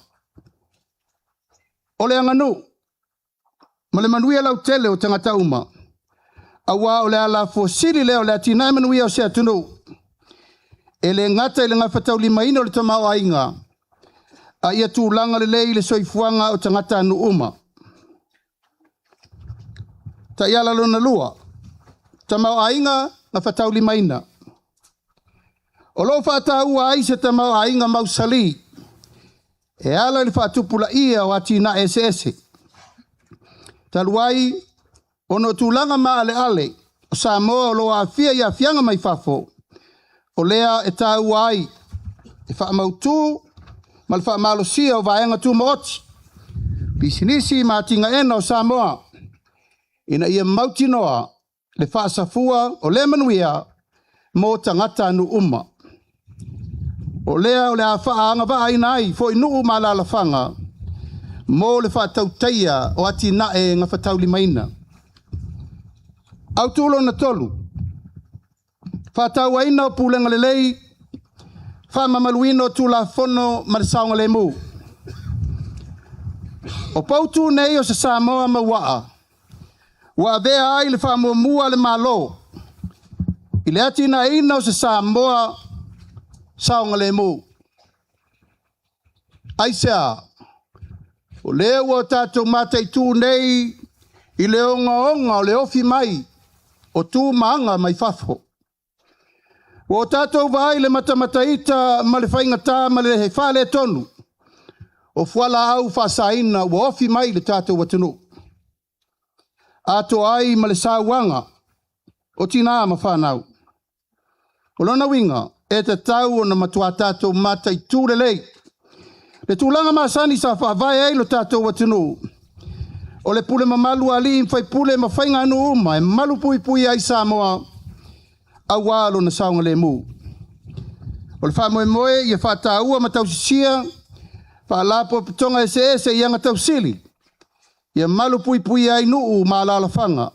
O le anganu. Ma le manuia lau tele o tangata uma. Awa o le ala fosili leo le atina manuia o se atunu. E le ngata i le ngawhatau lima ina o le tamau ainga. A ia tūlanga le lei le soifuanga o tangata anu uma. Ta iala lona lua. Tamau ainga ngawhatau lima ina. O lo whata ua ai se tamau ainga mausali. E ala le whatupula ia o atina ese. Taluai, ono tūlanga maa ale, o Samoa o loa fia ia fianga mai fafo. O lea e tā ua ai, e wha mautu, ma le wha malosia o vaenga tū maoti. Pisinisi ma tinga ena o Samoa. Ina ia mauti noa, le wha safua o le manuia, mo tangata anu umma. O lea o le a wha anga wa aina ai, fo inu ma la lafanga. Mo le whaatautaia o ati nae ngā whatau limaina. Au tūlo na tolu. Whaatau aina o pūlenga le lei. Whamamaluino tūla whono marisaunga le mu. O pautu nei o se Samoa mawaa. Wa avea ai le whamua le malo. I le ati na ina o se Samoa saunga le mu. aisea. O leo o tātou mātai tū nei i le onga o le ofi mai o tū maanga mai whafo. O tātou vai le matamataita ma le whaingatā ma le he whale tonu. O fuala au whasaina o ofi mai le tātou watunu. Ato ai ma le sāwanga o tina ma whanau. O lona winga e te tau o na matua tātou mātai tū le lei. Le tūlanga masani sa whaavai ai lo tātou watunu. O le pule mamalu ali mwhai pule ma whainga anu uma e malu pui pui ai Samoa a walo na saunga le mu. O le wha moe i e wha tāua ma tau sisia, wha lapo pitonga ese i anga tau sili. I e malu pui pui ai nuu ma ala whanga.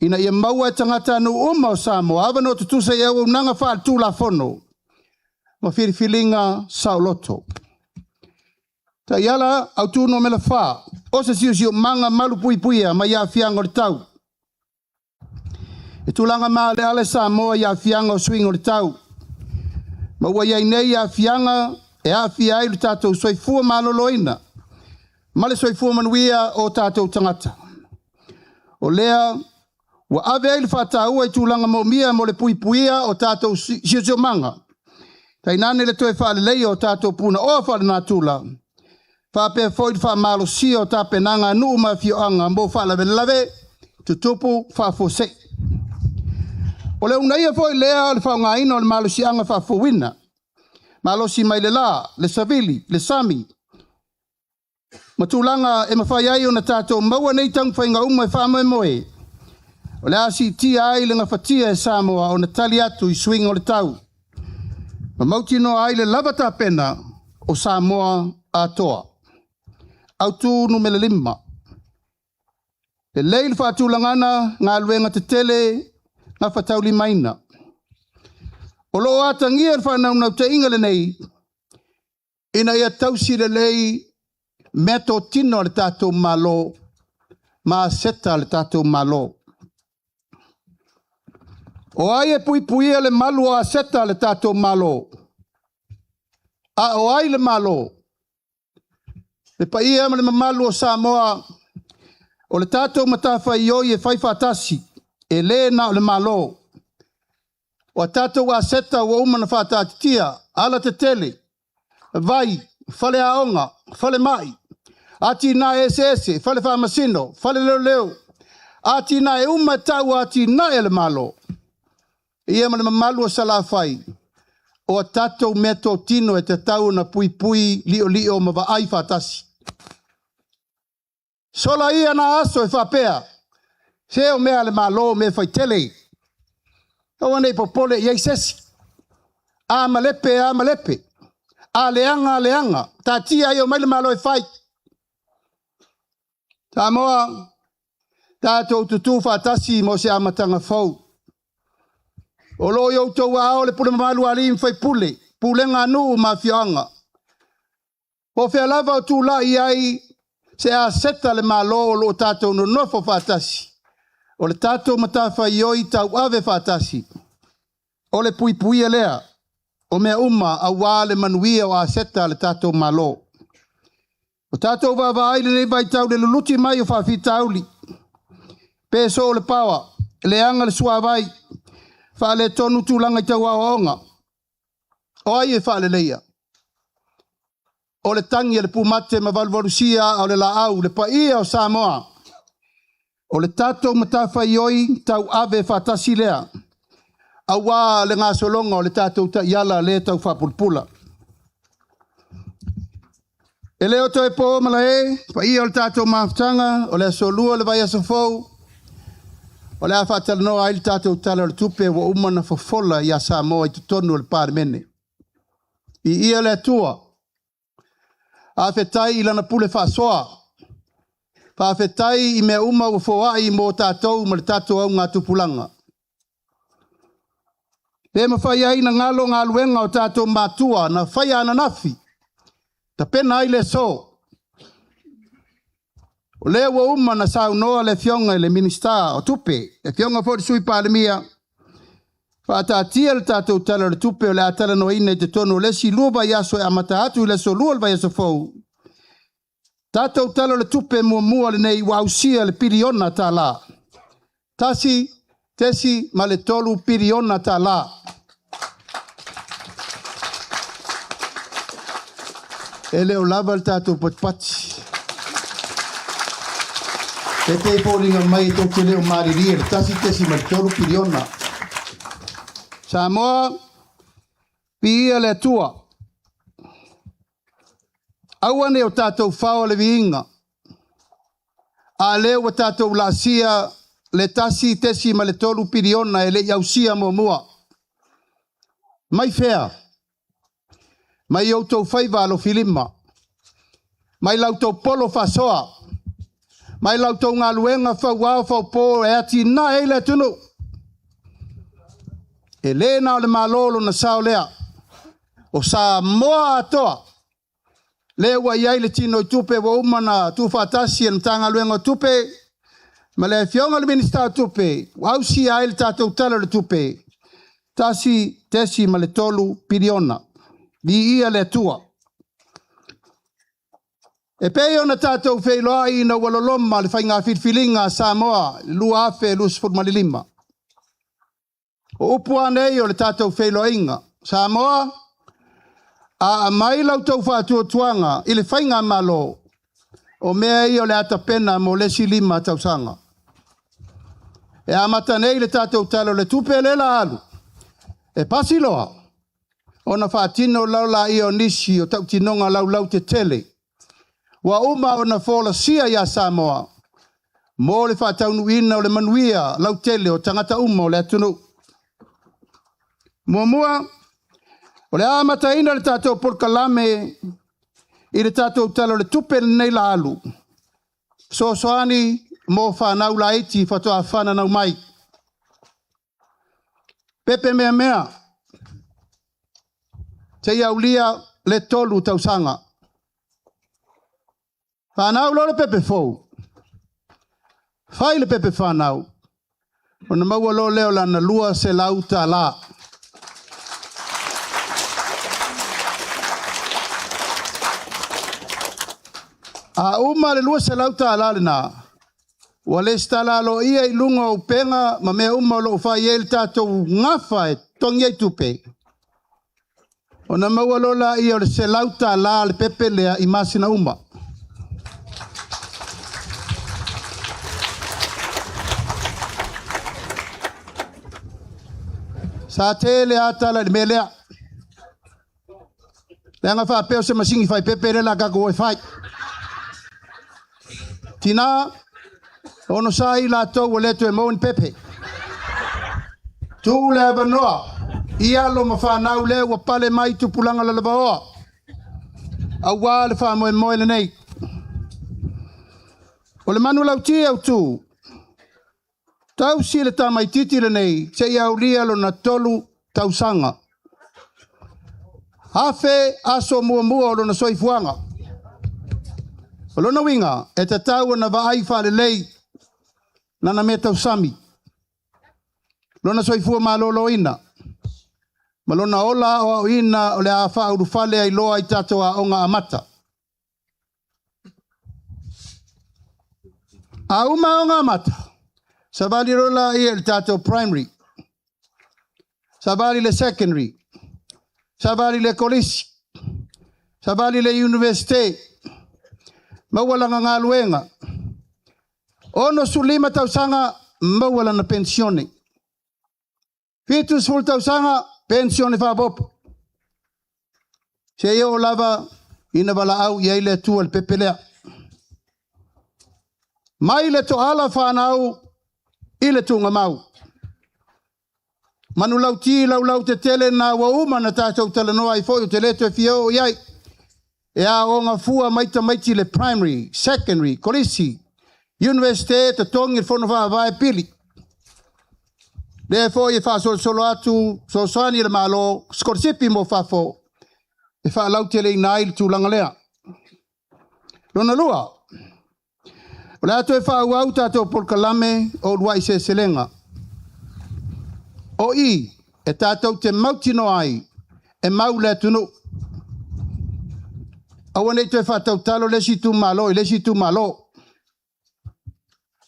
Ina i e maua e tangata anu uma o Samoa, awa no tutusa i au nanga wha tū la whono. Ma whiriwhilinga sauloto. Ta iala au tūno me la wha, o se siu manga malu pui pui a ma ia fianga o le tau. E tūlanga maa le ale Samoa ia fianga o swing o le tau. Ma ua iai nei ia fianga e a fia ai le tātou soifua maloloina. Ma le soifua manuia o tātou tangata. O lea, ua ave ai le whātāua i tūlanga mo mia mo le pui puia o tātou siu manga. Tai nane le toe whaalelei o tātou puna o whaale nā tūla. Whapea foi wha malo si o tape nanga nuu ma fioanga mo whaalawe lave, tutupu whafose. O le unaia foi lea le whaunga ina o le malo si anga whafowina. Malo si mai le la, le savili, le sami. Matulanga e mawhai ai o na tātou maua nei tang whainga uma e whamoe moe. O le asi tia ai le ngawhatia e Samoa o na tali atu i swing o le tau. Ma mauti no ai le lavata pena o Samoa atoa. Autu numele 5. Le leil whaatulangana ngā luenga te tele ngā whatauli maina. O loo atangia e whanau nau te ingale nei, ina ia tausi le lei meto tino le tātou malo, ma seta le tātou malo. O ai e pui pui le malu a seta le tātou malo. A o ai le malo. Le paia ma le mamalu o Samoa, o le tātou matawhai ioi e whaifatasi, e le na o le malo. O tātou a seta o umana whātātia, ala te tele, vai, whale aonga, whale mai, ati na ese, whale whamasino, whale leo leo, ati na e uma tau ati na e le malo. Ia ma le mamalu o salawhai, o tātou meto tino e te tau na pui pui lio ma wa ai whātasi. Sola ia na aso e whapea. Se o mea le malo me whai tele. O ane popole iei sesi. A malepe. A leanga. Ta tia i o mai le malo e whai. Ta moa. Tātou tutu whatasi mo se amatanga fau. O lo yo tau ao le pule mamalu ali mwhai pule. Pulenga nu ma fioanga. O whea lava o tū la i ai. Se a seta le malo o lo tātou no nofo whatasi. O le tātou matawhai ioi tau ave whatasi. O le pui pui lea. O mea uma a wale manuia o a seta le tātou malo. O tātou wawa aile nei vai tau le luluti mai o whawhita auli. Peso o le pawa. Le anga le suavai. Whale tonu tūlanga i tau aonga. O ai e whale leia. O le tangi le pumate ma valvarusia o le laau le paia o Samoa. O le tātou matawhai ioi tau ave whatasi lea. Awa le ngā solonga o le tātou ta iala le tau whapulpula. E leo toi po mala paia o le tātou maftanga, o le asolua le vai asofou. O le a whatalanoa ai le tātou tala o le tupe wa umana fofola i a Samoa i tutonu o le pārmene. I ia le atua. A fetai i lana pule whasoa. Pa fetai i mea uma o foai mo tātou ma le tātou au ngā tupulanga. E ma whai ai na ngalo ngā luenga o tātou mātua na whai ana nafi. Ta pena ai le so. O lea wa uma na sau noa le fionga le minista o tupe. Le fionga fōri sui pālemia. Whaatatia le tātou tala le tupe o le atala no ina te tono le si lua vai aso e amata atu le so lua vai aso fau. Tātou tala le tupe mua le nei wausia le piriona tā la. Tesi ma le tolu piriona tā la. E leo lava le tātou patpati. E te pōlinga mai tō te leo mariri e tesi ma le tolu piriona. Samoa, pia le tua. Awane o tātou whao le viinga. A leo o tātou lasia le tesi ma le tolu piriona e le iausia mo mua. Mai fea. Mai au tau whaiva alo filima. Mai lau tau polo whasoa. Mai lau tau ngā luenga whauao whaupō e ati na e le tunu. E le na o le malolo na sao lea. O sa moa atoa. Le ua iai le tino tupe wa umana tu whatasi e mtanga luenga tupe. Ma le fionga le minista tupe. Wausi ai le tātou tala le tupe. Tesi ma le tolu piriona. Di ia le tua. E peo na tātou wheiloa i na waloloma le whainga whilwhilinga Samoa. Lua afe lus fulmalilima. O upua nei o le tātou wheiloinga. Samoa, a mai lau tau whātua tuanga i le whainga malo o mea i o le atapena mo le silima tausanga. E amata nei le tātou talo le tupe le la alu. E pasiloa, o na whātino lau la i o nisi o tau tinonga lau te tele. Wa uma o na whola sia ia Samoa. Mo le whātaunu ina o le manuia lau tele o tangata uma o le atunu. Mua, o le amata ina le tātou porkalame i le tātou talo le tupe nei la alu. Soani mo whanau la iti whatoa whananau mai. Pepe mea. Te iaulia le tolu tausanga. Whanau lo le pepe fou. Whai le pepe whanau. O na maua lo leo la na lua se lauta la. A uma le lua se lauta alale na. Wa le stala lo ia i lunga o penga ma mea uma lo whai e le tātou ngafa e tongi e tupe. O na maua lo la ia o le se lauta la le pepe lea i masina uma. Sa te le atala le melea. Le anga wha peo se masingi whai pepe le la kako e whai. Tina, ono sai la tau o leto e mau ni pepe. Tu le abanoa, ia lo ma whanau le wa pale mai tu pulanga la lava oa. A wā le wha moe le nei. O le manu lau ti au tu. Tau si le tamai titi le nei, se iau lia lo na tolu tausanga. Hafe aso mua o lo na soifuanga. O lona winga, e te tau na vaai whale lei, nana me tau sami. Lona soifua ma lolo ina. Ma lona ola o ina o le a whauru whale ai loa i tatoa o ngā amata. A uma o ngā amata. Sabali rola i el tato primary. Sabali le secondary. Sabali le kolisi. Sabali le universite. Mawala ngā luenga. Ono sulima tausanga mawala na pensione. Fitu sul tausanga pensione whabopo. Se yo lava ina wala au ia ile tu al pepelea. Mai le to ala whanau ile tu ngamau. Manu lau ti lau te tele na wa uma na tātou talanoa i fōi te leto e fio iai. E a o ngā fua maiti le primary, secondary, kolisi, universite, te tongi whono whae pili. Le fo e wha solo atu, so soani le malo, skorsipi mo whafo, e wha lau te le nai tu langalea. Lona lua, o le atu e wha uau tātou porkalame o luai se selenga. O i, e tātou te mautino ai, e mau le tunu. Awa nei tue whātau talo lesi tu malo, i lesi tu malo.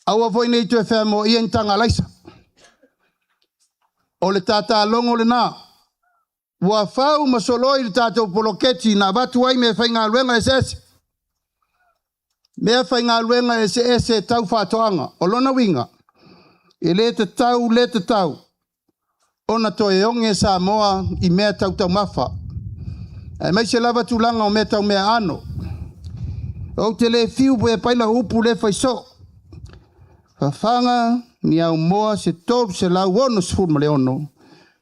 Awa voi nei tue whea mo ia tanga laisa. O le tata longo le nā. Ua whau masoloi le tātou poloketi na watu ai me whainga luenga e sese. Mea whainga luenga e se tau whātoanga. O lona winga. E le te tau. Ona toe onge sa moa i mea tau mawha. E mai se lava tulanga o mea tau mea ano. O te le fiu po e paila upu le whaiso. Whawhanga ni au moa se tōru se lau ono sifurma le ono.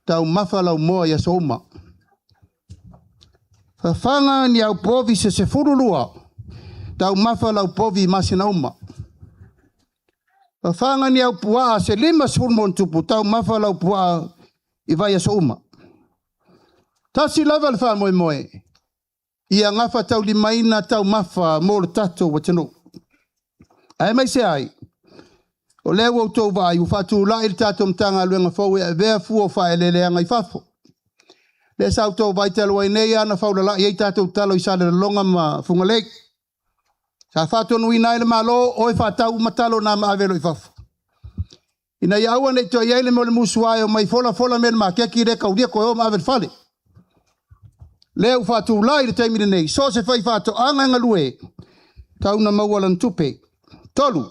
Tau mawha lau moa ia so uma. Whawhanga ni au povi se furulua. Tau mawha lau povi masina uma. Whawhanga ni au pua se lima sifurma on tupu. Tau mawha lau pua i vai ia so uma. Tasi lava le wha moe. Ia ngafa tau limaina tau mawha mo le tato wa tino. Ai mai se ai. O leo au tau vai, u whatu la il tato mtanga luenga fau e vea fu o wha e leleanga i whafo. Le sau tau vai talo ai nei ana fau la i tato talo i sale longa ma funga leik. Sa whatu nui nai le malo o e whatau matalo na ma avelo i whafo. Ina i aua nei toa iele mo le musuai o mai fola men ma kia ki reka uria koe o ma avel fale. Leo whatu la i le taimire nei, so se whai whatu anga lue. Tau na maualan tupe. Tolu.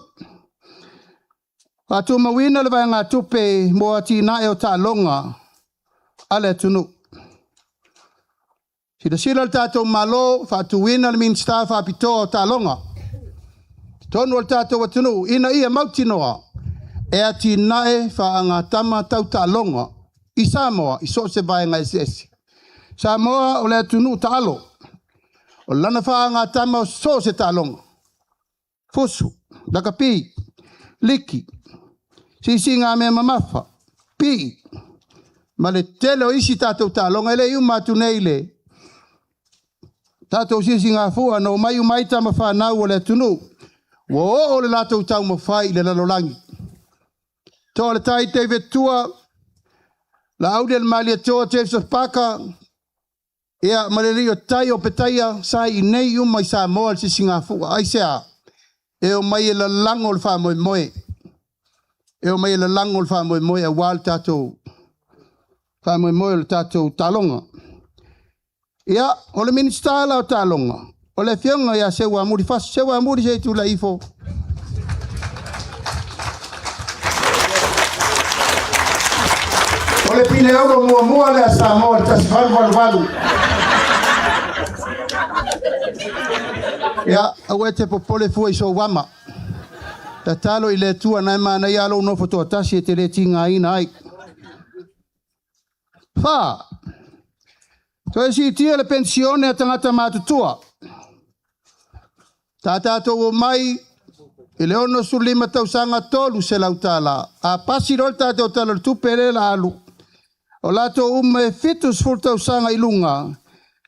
Whatu mawina le vai ngā tupe mo ati na e o ta longa. Ale tunu. Sila le tātou malo, whatu wina le minsta whapito o ta longa. Tonu le tātou atunu, ina ia mautinoa. E ati nae whaanga tama tau ta longa. I Samoa, i so se vai ngā esi. Samoa o le atunu ta alo. O lana whaanga tama o so se ta longa. Fusu, lakapi, liki. Sisi ngā mea mamafa, pi. Ma le tele o isi tātou tālonga, ele iu mātu nei le. Tātou sisi ngā fua, no mai umai tama whanau o le tunu. Wo o le lātou tau mawhai le lalolangi. Tō le tai te vetua, la aude le malia toa te paka, ea ma le rio tai o petaia, sai i nei umai sa moa le sisi ngā fua. Aisea, e o mai e la lango le wha moe moe. E o mai le lango le wha moe a wāl tātou. Wha moe le tātou tālonga. Ia, o le minista la o tālonga. O le whionga ia sewa amuri fas. Sewa amuri se tu la ifo. O le pine euro mua le a Samoa le tasi valu. Ia, au e te popole fua iso wama. Ta talo i le tua nai mana i alo no foto atasi e te le tinga ina ai. Wha. So e si tia le pensione a tangata mātutua. Ta tato o mai i le ono su lima tausanga tolu se lautala. A pasi rol tato talo le tupere la alu. O lato ume fitus fur tausanga ilunga.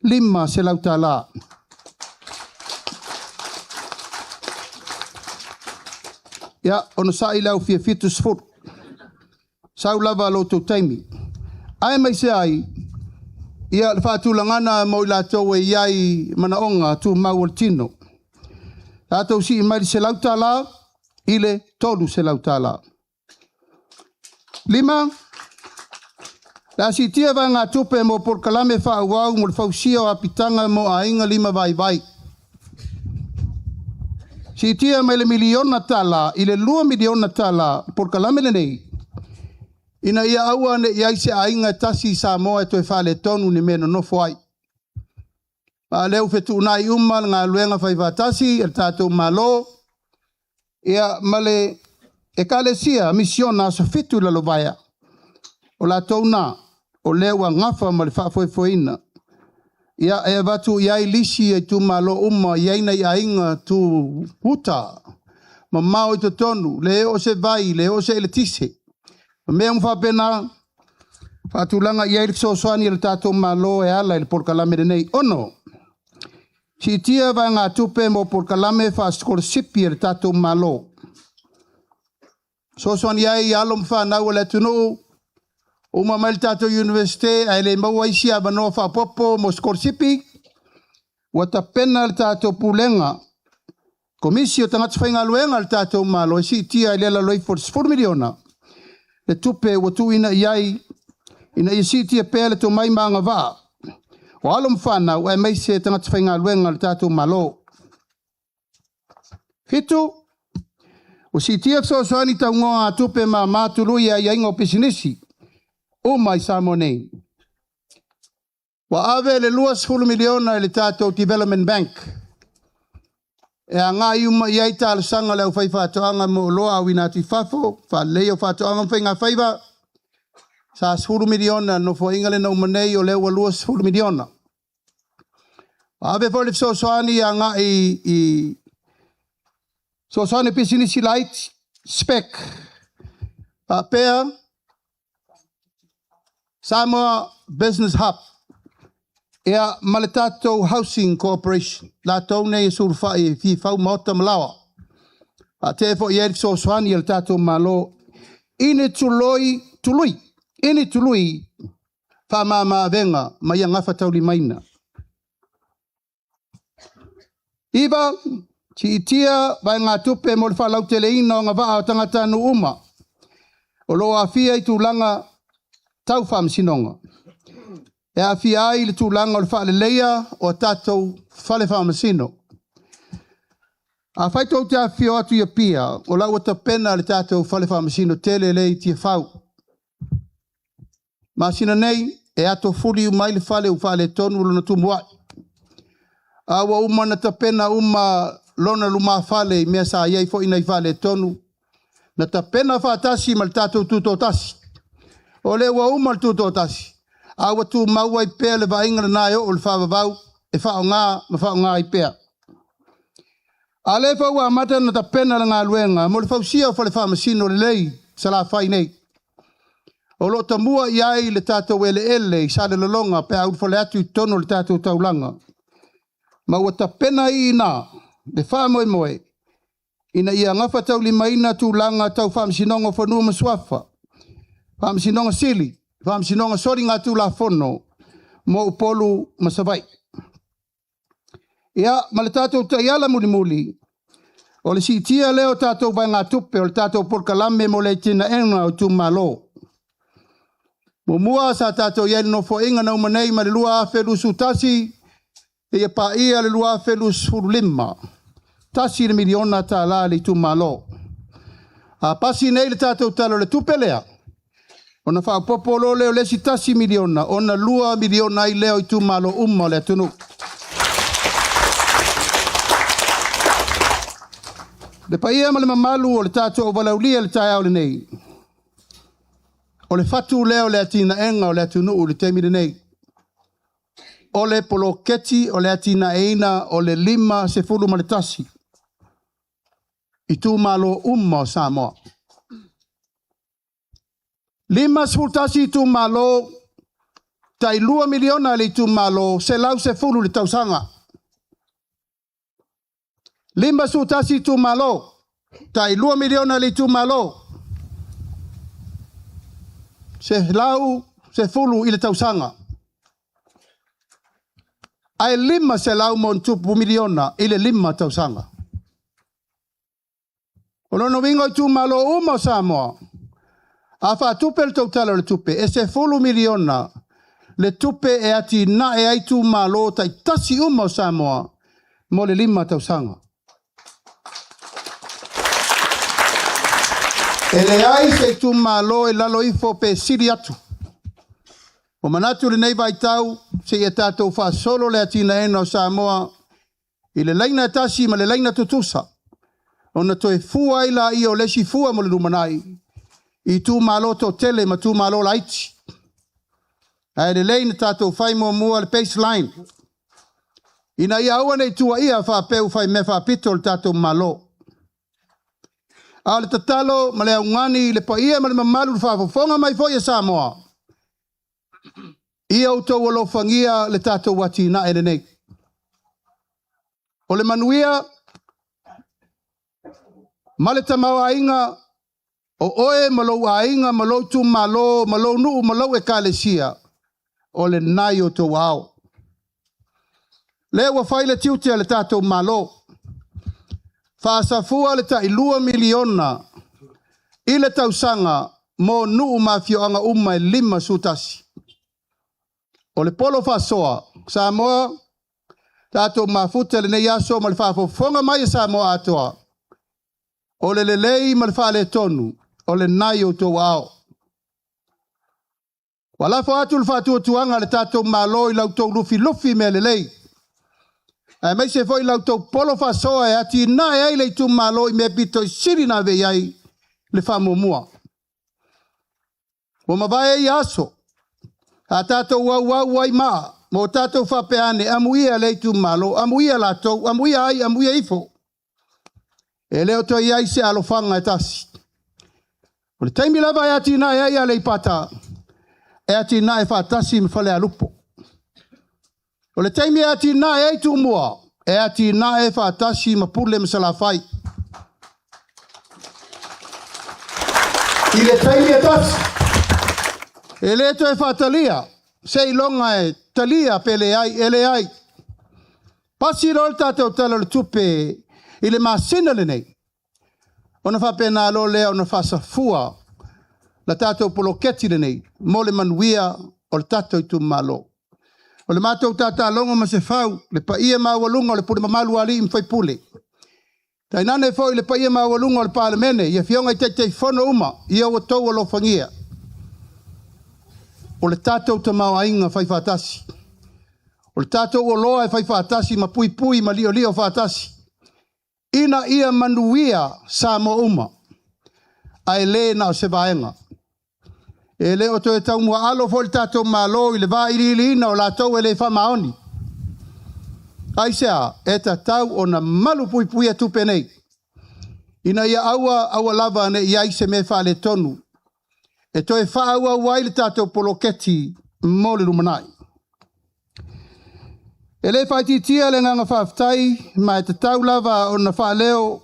Lima se lautala. Ia, ono sa i lau fia fitus fur. Sau lava lo tau taimi. Ai mai se ai, ia le whātu langana mo i lātou e iai manaonga tu mau al tino. Tātou si i mai se lautala, ile tolu se lautala. Lima, la si tia vai ngā tupe mo por kalame whaauau mo le whausia o apitanga mo a inga lima vai. Si tia mai le miliona tala, i le 2 miliona tala, por kalame le nei. Ina ia aua ne iai se ainga tasi Samoa e toi whale tonu ni meno no fuai. Ma leu fetu unai uma ngā luenga whaiva tasi, el tātou malo. Ia male e kalesia misiona so fitu la lovaya. O la tauna, o lewa ngafa male whafoefoina. Ia e watu iai lisi e tu malo uma, iai na iainga tu puta. Ma mao i to tonu, leo se vai, leo se ele tise. Mea mwhapena, whatulanga iai le sosoani le tātou malo e ala i le porkalame de nei. Ono, si tia vai ngā tupe mo porkalame whaskor sipi le tātou malo. Sosoani iai alo mwhanau le tunu, Uma mai tato universite ai le mau aisi a manoa whapopo mo skorsipi. Wata pena le tato pulenga. Komisi o tangata whainga luenga le tato malo. Isi tia le la loi 44 miliona. Le tupe watu ina iai. Ina isi tia pele to mai maanga waa. O alom whana o e mai se tangata whainga luenga le tato malo. Hitu. O si tia so soani taungoa a tupe ma matului a iainga pisinisi. O mai Samonei. Wa ave le 2 miliona le tato Development Bank. E a ngā iuma iai tāle sanga leo whai whātoanga mo loa wina tui whafo. Wha leo whātoanga mwhai ngā whaiva. Sa 10 miliona no fo ingale na umanei o leo wa 10 miliona. Wa ave fo le so soani a ngā i so soani pisinisi light spec. Pa pea Samoa Business Hub. Ea Maletato Housing Corporation. La tone e surfa e fi fau mota malawa. A te fo ieri so swani el tato malo. Ine tului. Ine tului. Fa mama venga. Maya ngafa tauli maina. Iba. Ci itia. Vai ngā tupe mo le fa lau tele ina o ngā vaa o tangata nu uma. O loa fia i tūlanga. Tau wha msinonga. E a fia ai le tūlanga o le wha le leia o tātou whale wha msino. A whaitou te a fia atu ia pia o lau ata pena le tātou whale wha msino tele lei tia whau. Masina nei e ato furi umai le whale u whale tonu luna tumuai. Awa uma na ta pena uma lona luma whale mea sa iei fo ina i whale tonu. Na ta pena whaatasi ma le tātou tuto tasi. O le wa umal tuto tasi. Awa tu maua i pea le vainga na o le whaavavau e whao ngā i pea. A le whau a mata na ta pena la ngā luenga mo le whau sia o whale whaamasino le lei sa la whai nei. O lo ta mua i ai le tātou ele i sa le lalonga pe au whale atu i tono le tātou taulanga. Maua ta pena i nā le wha moe. Ina ia ngafa tau li maina tu langa tau whaamasinonga whanua masuafa. Whaamasinonga sili. Whaamasinonga sori ngā tū la whono. Mo upolu masawai. Ia, ma le tātou ta iala muli. O le si tia leo tātou vai ngā tupe. O le tātou porkalame mo le tina enga o tū malo. Mo mua sa tātou iai no fo inga na umanei ma le lua awhelu su tasi. Ia pa ia le lua awhelu su lima. Tasi le miliona tā la li tū malo. A pasi nei le tātou talo le tupe lea. Ona wha popolo leo lesi tasi miliona. Ona 2 miliona i leo i tu malo le atunu. Le paia ma le mamalu o le tātou o walaulia le tai au le nei. O le fatu leo le atina enga o le atunu o le temile nei. O le poloketi o le atina eina o le 5 se fulu ma le tasi. I tu malo o Samoa. 5 sfultasi tu malo, tai 2 miliona le tu malo, se lau se fulu le tausanga. 5 sfultasi tu malo, tai 2 miliona le tu malo, se lau se fulu i le tausanga. Ai 5 se lau mon tupu miliona i le 5 tausanga. Ono wingo i tu malo uma Samoa. A wha tupe le tautala le tupe, e se 10 miliona le tupe e ati na e aitu malo tai tasi o Samoa mo le 5 tausanga. E le ai se tu malo e lalo ifo pe siri atu. O manatu le nei vai tau, se e tātou wha solo le ati na ena o Samoa, i le laina tasi ma le laina tutusa. O na toe fua ila i o lesi fua mo le lumanai. I tu malo to tele ma tu malo laiti. Ai le leina tātou whai mua le baseline. Ina ia aua nei tua ia wha peu whai me wha pito le tātou malo. A le tatalo ma le aungani le pa ia ma le mamalu le whafonga mai fo ia Samoa. Ia utou alo whangia le tātou wati na ere nei. O le manuia ma le tamawa inga O oe malou ainga, malou tu malo, malou nuu, malou e kalesia. O le nai o tō ao. Le ua whaile tiutia le tātou malo. Whaasafua le ta ilua miliona i le tausanga mo nuu mafioanga uma e 5 sutasi. O le polo whasoa, Samoa, tātou mafuta le nei aso ma le whaafofonga mai Samoa atoa. O le lelei ma le whaale tonu, o le nai o tō ao. Walafo atu le whaatua tuanga le tātou malo i lautou lufi me lelei. Ai mai se foi lautou polo whasoa e ati na e ai le tu malo i me pito i siri na ve iai le whamomua. O mawai e aso, a tātou wau ai maa, mo tātou whapeane, amuia le tu malo, amuia latou, amuia ai, amuia ifo. E leo toi iai se alofanga e tasi. O le taimi lava e ati na e ai ale i pata, e ati na e whaatasi me whale alupo. O le taimi e ati na e tu mua, e ati na e whaatasi ma pule me salafai. I le taimi e tasi. E le to e whaatalia, se ilonga e talia pele ai, ele ai. Pasi rol tātou tala le tupe, i le masina le nei. Ona whapena alo lea, ona whasafua, la tātou poloketi le nei, mo le manuia, o le tātou i tu malo. O le mātou tātā longo ma se whau, le pa ia mawalunga, o le pule mamalu ali im whai pule. Tai nane fo i le pa ia mawalunga, o le pālemene, ia fionga i te whono uma, ia o tau o lo whangia. O le tātou ta mau ainga whai whātasi. O le tātou o loa e whai whātasi, ma pui ma lio whātasi. Ina ia manuia sa mo uma. Ai le na o se vaenga. E le o to e tau mua alo fo le tātou malo i le vā ili ina o lātou e le whamaoni. Ai sea, e ta tau o na malu pui a tupe nei. Ina ia aua lava ne ia se me whale tonu. E to e whaua wai le tātou poloketi mo le rumanai. E le whaititia le nganga whaftai, ma e te tau lava o na whaleo.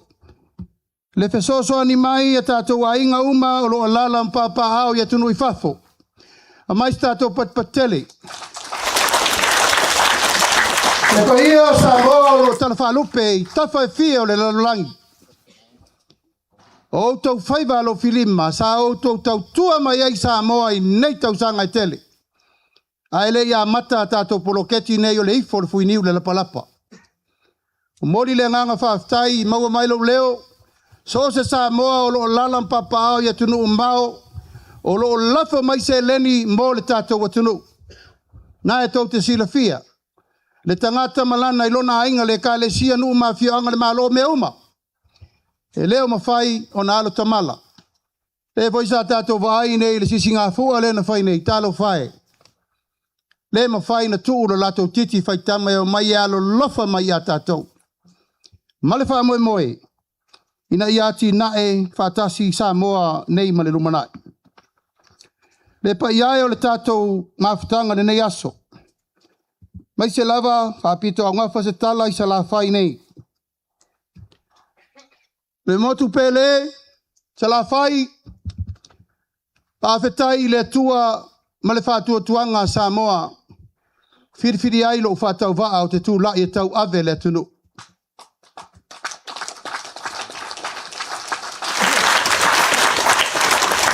Le whesoso ani mai e tātou a inga uma o lo alala mpapa au i atunu i whafo. A mai tātou patpatele. E pa ia sa mo lo tala whalupe i tawha e fia o le lalolangi. O tau whaiva lo filima, sa o tau tua mai ai sa moa i nei tau sanga i tele. A ele ia mata tātou poloketi nei o le ifo le fuiniu le lapalapa. O mori le nganga whaftai i maua mailo leo, so se sa moa o lo lalam papao i atunu umbao, o lo lafa mai se leni mo le tātou atunu. Na e tau te sila fia. Le tangata malana i lona ainga le ka le sia nu mafioanga le malo me uma. E leo mawhai o na alo tamala. Le voi sa tātou vai nei le sisi ngā fua le na whai nei talo whai. Le mawhai na tuu lo lato titi whai tamai o mai alo lofa mai a tātou. Male wha moe. Ina iati nae whatasi sa moa nei male lumanai. Le pa iai o le tātou mawhitanga ne nei aso. Mai se lava whapito a ngafa se tala i sa la whai nei. Le motu pele, sa la whai, pāwhetai le tua ma le whātua tuanga sa moa. Whiriwhiri ai lo whātau waa o te tū lai e tau ave le tunu.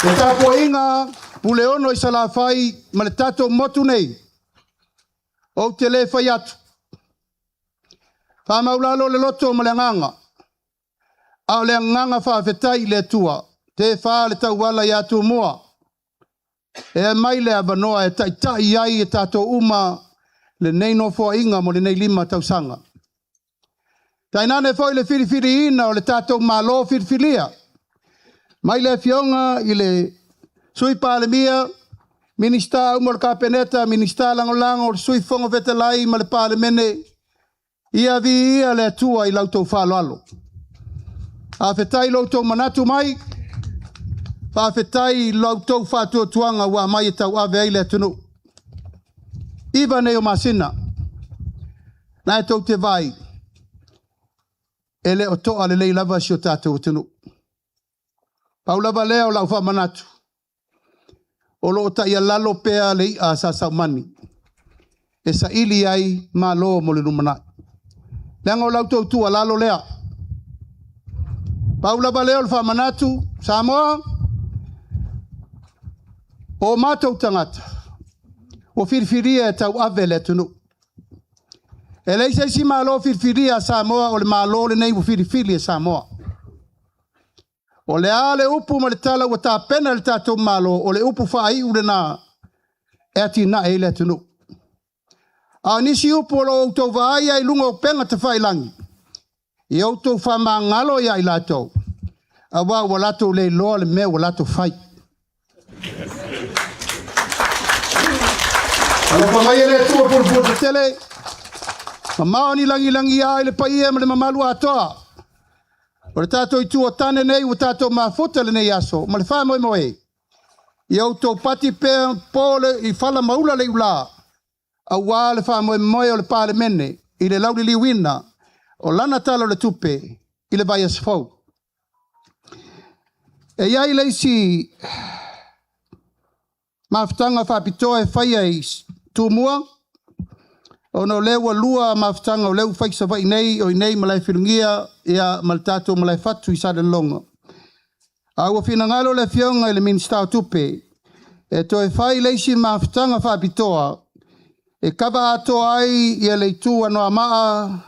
E tāpo inga, pule ono i sa la whai, ma le tātou motu nei. O te le whai atu. Whamaulalo le loto ma le nganga. Au le nganga whawhetai le tua. Te wha le tau wala i atu mua. E mai le avanoa e tai ai e tātou uma le nei no fo inga mo le nei 5 tausanga. Tai nane foi le whiriwhiri ina o le tātou malo whiriwhiria. Mai le fionga i le sui palemia, minista umor kapeneta, minista langolango, o le sui fongo vetelai ma le palemene, ia vi ia le tua i lautou whaloalo. A whetai lautou manatu mai, whawhetai lautou whātua tuanga wa mai e tau ave ai le tunu. Iwa nei o masina, na e tau te vai, e le o toa le lei lava si o tātou tunu. Paula balea o lau wha manatu. O lo ta ia lalo pea lei a sa saumani. E sa ili ai ma lo mo le numana. Leanga o lau tau tua lalo lea. Paula balea o le wha manatu, Samoa. O mātou tangata. O whirwhiria e tau awele tunu. E leisa isi malo whirwhiria Samoa o le malo le nei o whirwhiria Samoa. O le ale upu ma le tala ua tā pena le tātou malo o le upu whaai ure nā e ati na e le tunu. A nisi upu o lo outou vaai ai lunga o penga te whailangi. I outou whama ngalo ia i latou. A wā ua latou le loa le mea ua latou whai. Alo pa mai ele tua por te tele. Mamao ni langi ai le pai e ma le mamalu atoa. O le tātou i tua tane nei o tātou mafuta le nei aso. Ma le wha moe. I autou pati pēr pōle i whala maula le ula. A wā le wha moe o le pāle mene. I le lauri liwina. O lana talo le tupe. I le vai asfau. E iai leisi mafutanga whapitoa e whaia i tūmua. O no lewa lua mafutanga o leu whaisa vai nei o nei malai whirungia ia maltato malai fatu i sada longa. A ua whina ngalo le fionga i le ministau tupe. E to e whai leisi mafutanga whapitoa. E kawa atoa ai ia leitua no amaa.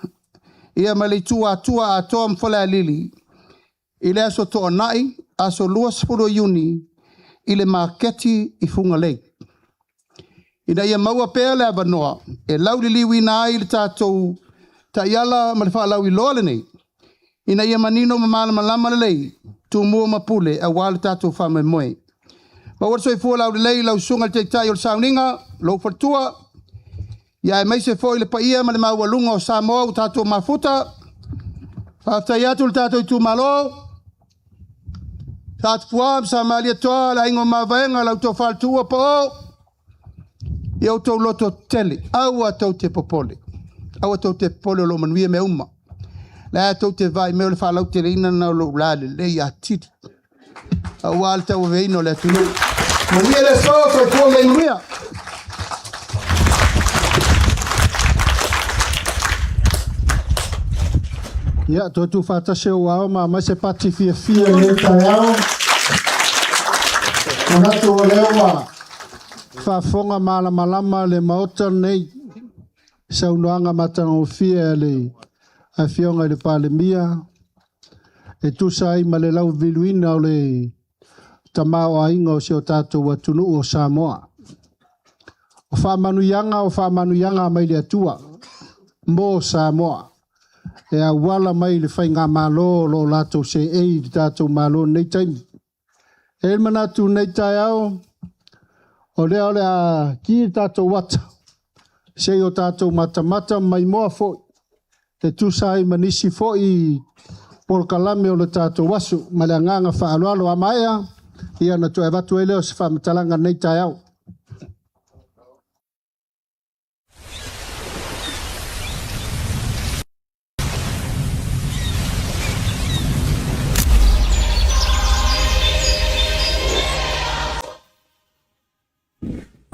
Ia ma leitua atua atoa mwhole a lili. I le aso toa nai, aso lua spuro iuni. I le marketi i funga lei. Ina ia maua pēr le avanoa, e lauri liwi na ai le tātou ta iala ma le wha lau i loa le nei. Ina ia manino ma mala malama le lei, tu mua mapule a wale tātou wha me moe. Ma wata soi fua lau le lei, lau sunga le teitai o le sauninga, lau fartua, ia e meise foi le paia ma le maua lunga o Samoa o tātou mafuta, whaftai atu le tātou i tu malo, tātou fuam sa malia toa, la ingo mavaenga, lau tō whaltua po o, i au tau loto tele, au a tau te popole. Au a tau te popole o lo manuia me uma. La a tau te vai meo le whalau te reina na lo lale, le i a tiri. Au a le tau veino le atunu. Manuia le so, koe tua me manuia. Ia, tō tu whātase o au, ma mai se pati fia le tai au. Manatu o leo wa. Whafonga malama le maota nei saunoanga matanga o fia le a fionga le pale mia e tu sai ma le lau viluina o le tamao a inga o se o tātou atunu o Samoa o whamanuyanga mai le atua mo Samoa e a wala mai le whainga malo lo lato se ei tātou malo nei taimi e manatu nei tai au o lea a ki tātou wata. Se o tātou mata mai moa fo. Te tūsai manisi fo i porkalame o le tātou wasu. Ma le nganga whaaloalo a maea. Ia na tu e watu e leo se whamatalanga nei tai au.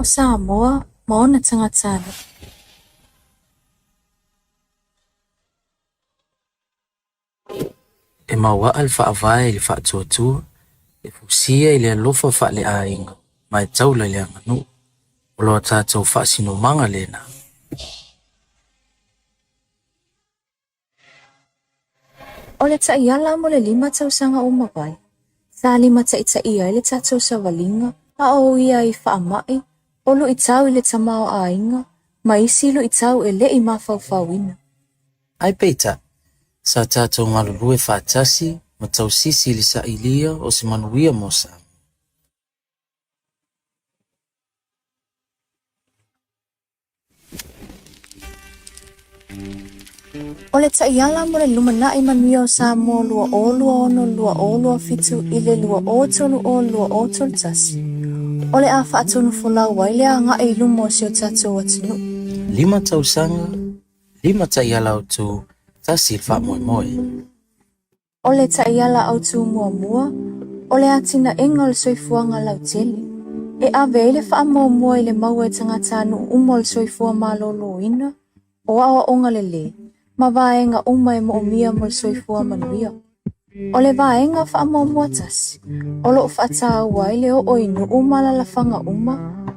O Samoa, maona tangatana. E maua al whaavae le whaatuatua, e fusia i le alofa wha le ainga, mai taula le anganu, o loa tātou whaasino manga lena. O le taiala mo le 5 tausanga o mawai. Sa 5 taitaia i le tātou sawalinga, a o ia i whaamai, o lo i tau i le tamao a inga, ma isi lo i tau e le i mawhauwhauina. Ai peita, sa tātou ngalulu e whaatasi, ma tau sisi li sa ilia o se manuia mo sa. O le taiala mo le lumana i manuia o Samoa lua ono lua fitu i le lua o tolu tasi. O le a whaatonu folau wai le a ngā e lumo si o tātou atinu. 5 tausanga, 5 taiala o tu, tasi il wha moe moe. O le taiala au tu mua, O le atina enga o le soifuanga lau tele. E ave ele wha mua i le maua e tangata anu uma o le soifua malolo ina. O awa onga le le. Ma vaenga uma e mo mia mo le soifua manuia. O le vaenga wha mua tasi. O lo wha ua i le o inu umala la whanga uma.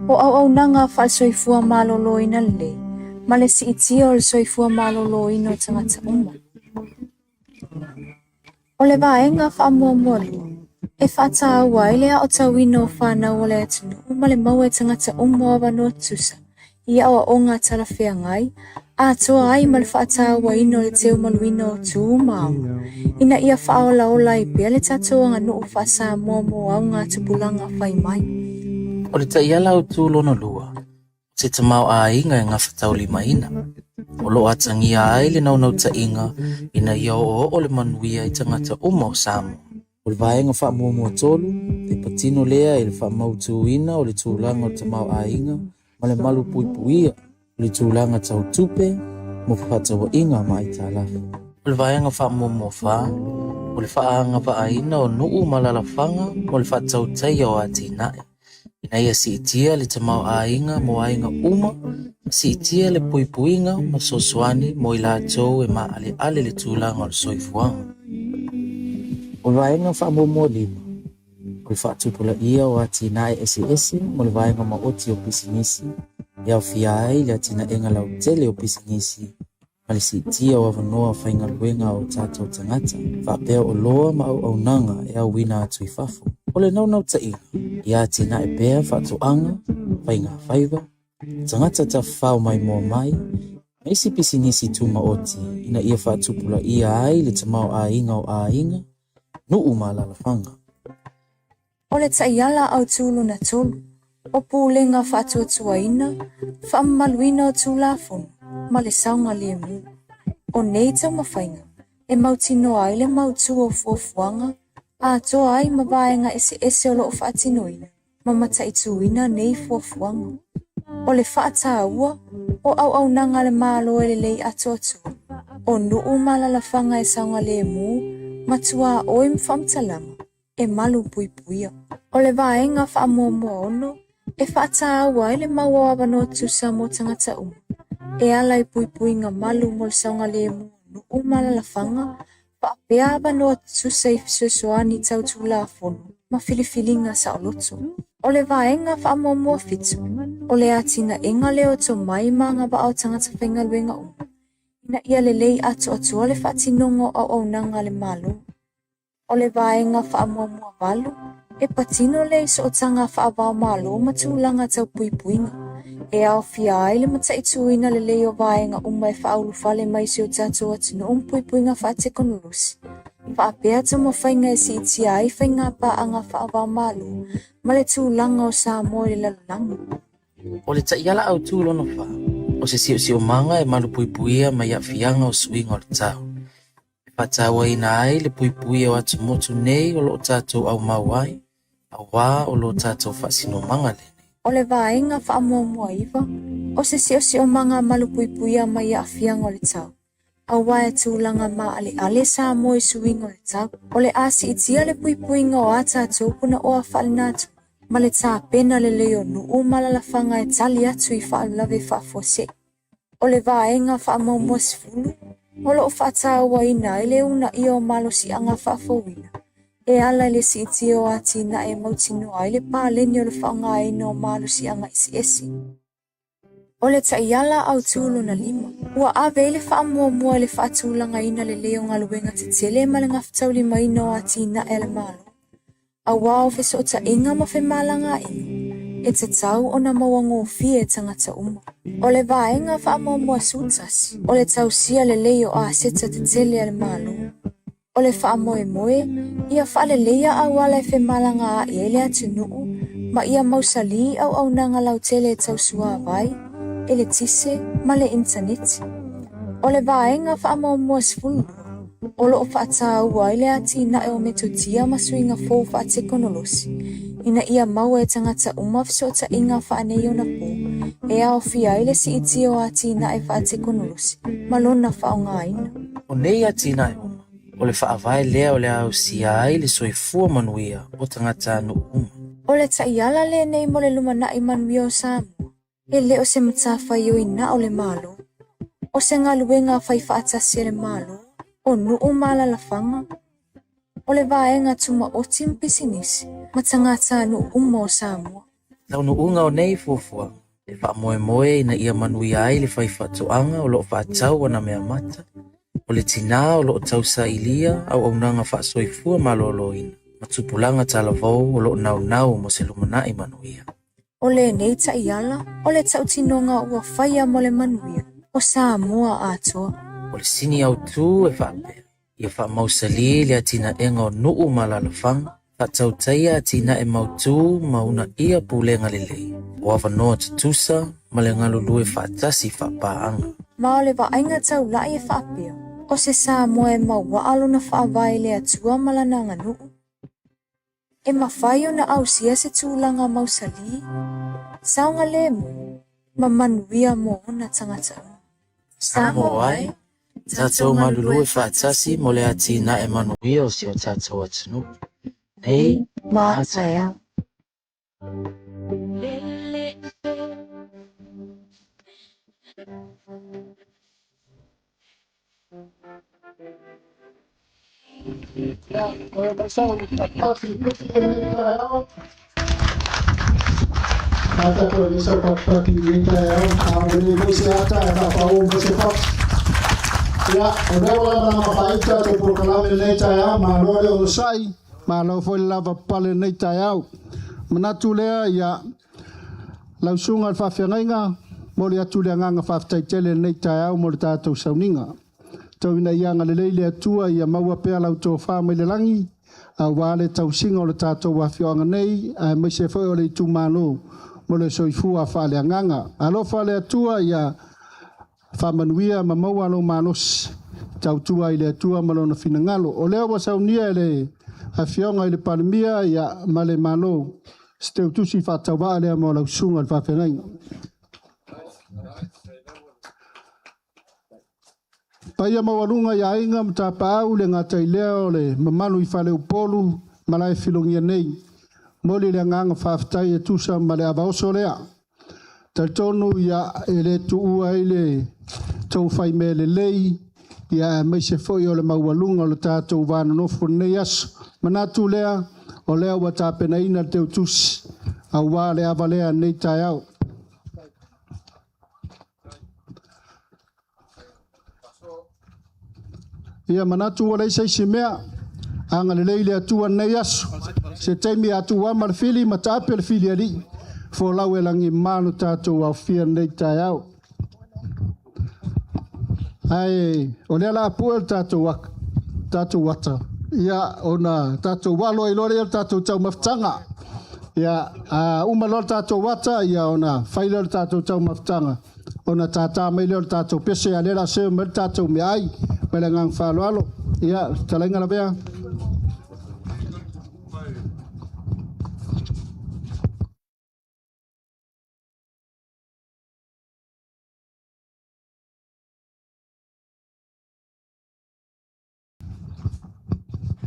O au nanga wha soifua malolo ina le. Ma le si itia o le soifua malolo ina o tangata uma. O le vaenga wha mua lua. E whata ua i lea o tawino whanau o le atunu uma le maua e tangata uma awa no tusa. I awa o ngā talawhea ngai. A toa ai ma le whata ua ino le teo maluino o tu mau. Ina ia whaola ola i bea le tatoa ngā nuu whasa mua au ngā tupulanga whai mai. O le taiala o tūlono lua. Se tamau a inga e ngā whatau lima ina. O lo atangia ai le naunau ta inga. Ina ia o le manuia i tangata uma o Samoa. O le vaenga wha mua tolu, te patino lea i le wha mautu ina o le tūlanga o te mau a inga, ma le malu puipuia o le tūlanga tau tupe, mo whatawa inga mai tā lafa. O le vaenga wha mua wha, o le wha anga wha a ina o nuu malalafanga, mo le whatau teia o ati nae. Ina ia si itia le te mau a inga mo a inga uma, si itia le puipuinga ma sosuani mo i la tau e ma ale le tūlanga o le soifuanga. O le vaenga wha mua lima. O le whaatupula ia o ati nae esi mo le vaenga ma oti o pisinisi. Iau fia ai le ati na enga lau tele o pisinisi. Ma le si tia o avanoa whainga luenga o tātou tangata. Whapea o loa ma au nanga e au wina atu i whafo. O le naunau ta inga. Ia ati nae pea whaatuanga, whainga whaiva. Tangata ta whao mai mua mai. Ma isi pisinisi tuma oti. Ina ia whaatupula ia ai le tamau a inga o a inga. Nuu malalafanga. O le taiala au tūlu na tolu. O pūlenga whaatuatua ina. Whaamaluina o tūlafonu. Ma le saunga le mu. O nei tau mawhainga. E mautino ai le mautu o fuafuanga. A toa ai mawaenga ese o lo whaatinoina. Ma mataituina nei fuafuanga. O le whaataua. O au nanga le malo e le lei atua. O nuu malalafanga e saunga le mu. Matua oi mwhamtalama, e malu puipuia. O le vaenga wha mua ono, e whaata awa ele maua awano tusa mo tangata uma. E ala i puipuinga malu mo le saunga le mu nuu malalafanga, whaapea awano tusa i fisosoani tau tula fono, ma filifilinga sa oloto. O le vaenga wha mua fitu, o le atina inga leo to mai manga ba au tangata whainga luenga uma. Ina ia le lei atu o le whaatinongo au nanga le malo. O le vaenga wha mua valu, e patino le so o tanga wha avao malo matulanga tau puipuinga. E au fia ai le mataituina le lei o vaenga uma e wha aulufale mai si o tato atino puipuinga wha te konurusi. Wha apea ta mo whainga e si iti ai whainga pa anga wha avao malo, ma le tūlanga o Samoa le lalulanga. O le taiala au tūlono wha. O se sio manga e malu puipuia mai a fianga o swinga o le tau. E whatawa ina ai le puipuia o atu motu nei o lo tātou au mawai, a wā o lo tātou whasino manga le. O le vaenga wha mua iwa, o se sio manga malu puipuia mai a fianga o le tau. A wā e tūlanga ma ale sa mo i swinga o le tau. O le asi itia le puipuinga o a tātou puna o a whalinatu. Ma le tā pena le leo nuu malalafanga e tali atu i whaalave whaafose. O le vaenga wha sifulu, o lo whaataua ina e le una i o malo si anga whaafowina. E ala le si iti o ati na e mautino ai le pāleni o le whaanga ina o malo si anga esi. O le taiala au tūlu na lima. Ua ave le wha mua le whaatulanga ina le leo ngaluenga te tele ma le ngafutau lima ina o ati na e le malo. A wao feso ta inga ma fe malanga ina. E te tau o na mawango fie e tangata uma. O le vaenga wha mua sutasi. O le tau sia le leo a seta te tele ale malo. O le wha moe, ia wha le leia a wala e fe malanga a i ele atu nuu. Ma ia mausali au nanga lau tele e tau sua vai. E le tise ma le interneti. O le vaenga wha mua sifulu. O lo whaataua i le ati na e o metotia masuinga fōu whaate konolosi. Ina ia mau e tangata uma fisota inga whaanei o na pō. E ao fia i le si iti o ati na e whaate konolosi. Malona whaonga ina. O nei ati na e uma. o le whaavae lea o le au sia ai le soifua manuia o tangata anu uma. O le taiala le nei mo le lumana i manuia o Samoa. E le o se matafa i o ina o le malo. O se ngaluenga fai faatasi le malo. O nuu malalafanga. O le vaenga tuma o tim pisinisi. Matangata anu uma o Samoa. Lau nuunga o nei fufua. Le wha moe ina ia manuia ai le fai whatoanga o loo whaatau ana mea mata. O le tina o loo tausa ilia au au nanga whaasoifua maloloina. Matupulanga talavou o loo nau mo se lumana i manuia. O le nei taiala, o le tautinonga ua whaia mo le manuia. O Samoa atoa. O le sini au tu e whaapea. Ia wha mausali le atina enga o nuu malalafanga. Whaatautaia atina e mautu mauna ia pulenga lelei. O awanoa tutusa ma le ngalulu e whaatasi whaapaanga. Ma o le vaenga tau lai e whaapea. O se Samoa e maua na whaavai le atua malananga nuu. E mawhai o na ausia se tūlanga mausali. Saunga le mo, ma manuia mo na tangata. Samoa ai, tatou malulu e whaatasi mo le atina e manuia o si o tatou atunu. Nei, Mātaia. Malo foi lava pale nei tai au. Manatu lea ia lausunga al whawhiangainga mo le atu lea nganga whawhtaitele nei tai au mo le tātou sauninga. Tau ina ianga le leile atua ia maua pea lau tō whāmai le langi a wale tau singa o le tātou whawhianga nei a mai se whai o le tu mano mo le soifua whale nganga. Alo whale atua ia whamanuia ma maua alo manos tau tua i le atua malona finangalo. O leo wa saunia le a fionga i le palemia ia male malo steu tusi whatawa lea mo lau sunga al whawhengainga. Paia mawarunga ia inga mta paau le ngatai leo le mamanu i whale upolu malai filongia nei. Moli le nganga whawhtai e tusa male abaoso lea. Taitonu ia e le tuua i le tau whai me le lei ia mai se foi o le maualunga o le tātou vāna nofo nei aso. Manatu lea o lea wa tāpena ina teu tusi au wā le avalea nei tai au. Ia manatu o leisa isi mea anga le leile atua nei aso. Se teimi atua ma le fili ma tāpe le fili ali. Fo lau e langi manu tātou au fia nei tai au. Ai, o lea la apua le tātou wata. Ia ona tātou walo i lore tātou tau maftanga. Ia umalor tātou wata ia ona whailor tātou tau maftanga. Ona tātā mai lor tātou pese a lera seo mer tātou me ai. Mele ngang whalo alo. Ia, talainga la bea.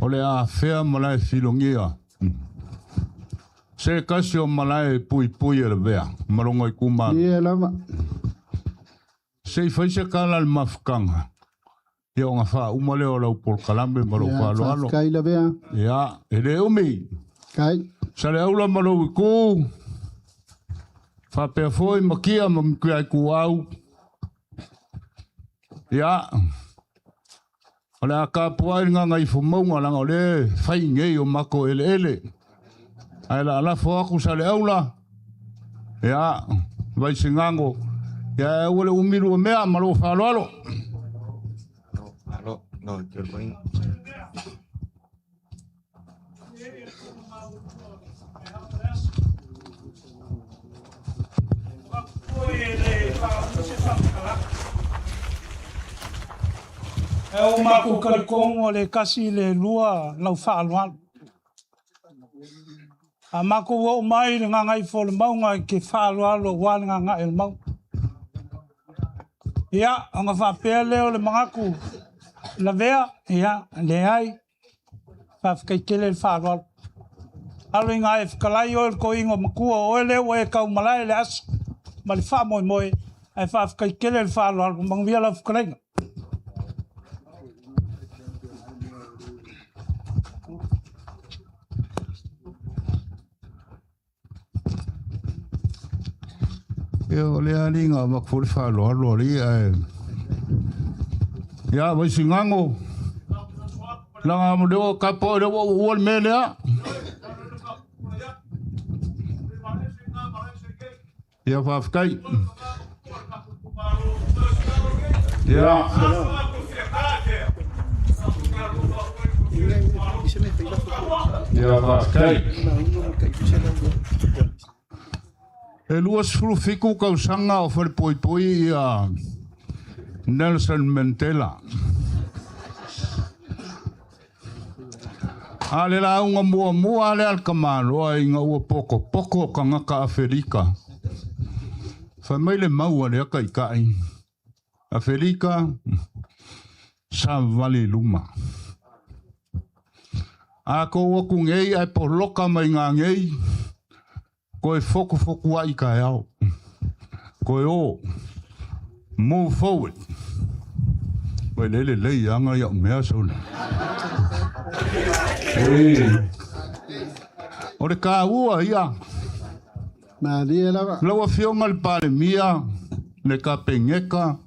Ole a fea malai filongia. Se kasi o malai pui e le vea. Maronga i kumana. Ia lama. Se i whaise kala le mafukanga. Ia o ngā wha umale o lau por kalambe malo whalo alo. Ia, kai la bea. Ia, e le umi. Kai. Sa le aula malo i kū. Wha pia foi makia ma mkia i kū au. Ia. Ole a ka puai nga ngai fumaunga langa ole whai ngei o mako ele. Ai la alafo aku sa le aula. Ia, vai singango. Ia, ole umiru o mea malo whalo alo. Alo, no, you're going. E o mako kalikongo le kasi le lua lau whaaluan. A mako o mai le ngangai fo le maunga ke whaaluan lo wale ngangai le mau. Ia, anga whapea leo le mangaku. la vea ia le ai fa kai kele fa ro alo inga e kalai o ko ingo makua o le o e kau malai le as mal fa mo e fa kai kele fa ro mang via la kalai Yo le ali nga mak fo fa lo ri ya vai singango la mo do kapo do wol mele ya fa kai ya fa kai e luas frufiku kau sanga o fal poi ia Nelson Mandela. Ale la unga mua ale al kamalo a inga ua poko ka ngaka Afrika. Fa mai le maua le aka ikai. Afrika sa vale luma. Ako waku ngei ai poloka mai ngā ngei. Koe foku ai kai au. Koe o move forward. Koe lele anga ia mea sona. O le ka ua ia. Lawa fionga le pale mia. Le ka pengeka.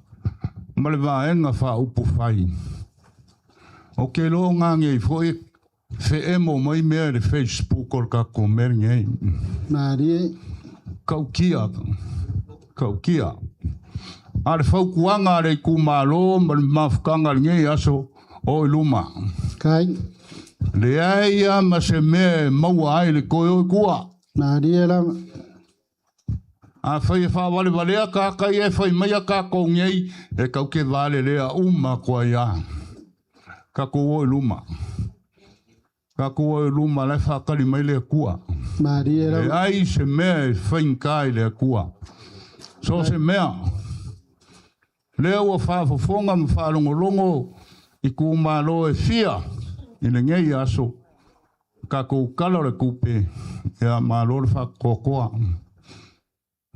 Ma le vaenga wha upu whai. O ke lo ngangei foi. Fe emo mai mea le Facebook or ka komer ngei. Kaukia. Ale faukuanga le kumalo ma le mafukanga ngei aso o luma. Kai. Le aia ma se mea maua ai le koe kua. A fai wale valea ka kai e fai mai a ka ko ngei e kau ke vale lea kua ia. Ka ko o luma. Ka ko o luma le whakari mai le kua. Le ai se mea e whain kai le kua. So se mea. Lea ua whafofonga ma whalongolongo i kumalo e fia. I le ngei aso. Ka ko kala le kupe. Ea malo le whakokoa.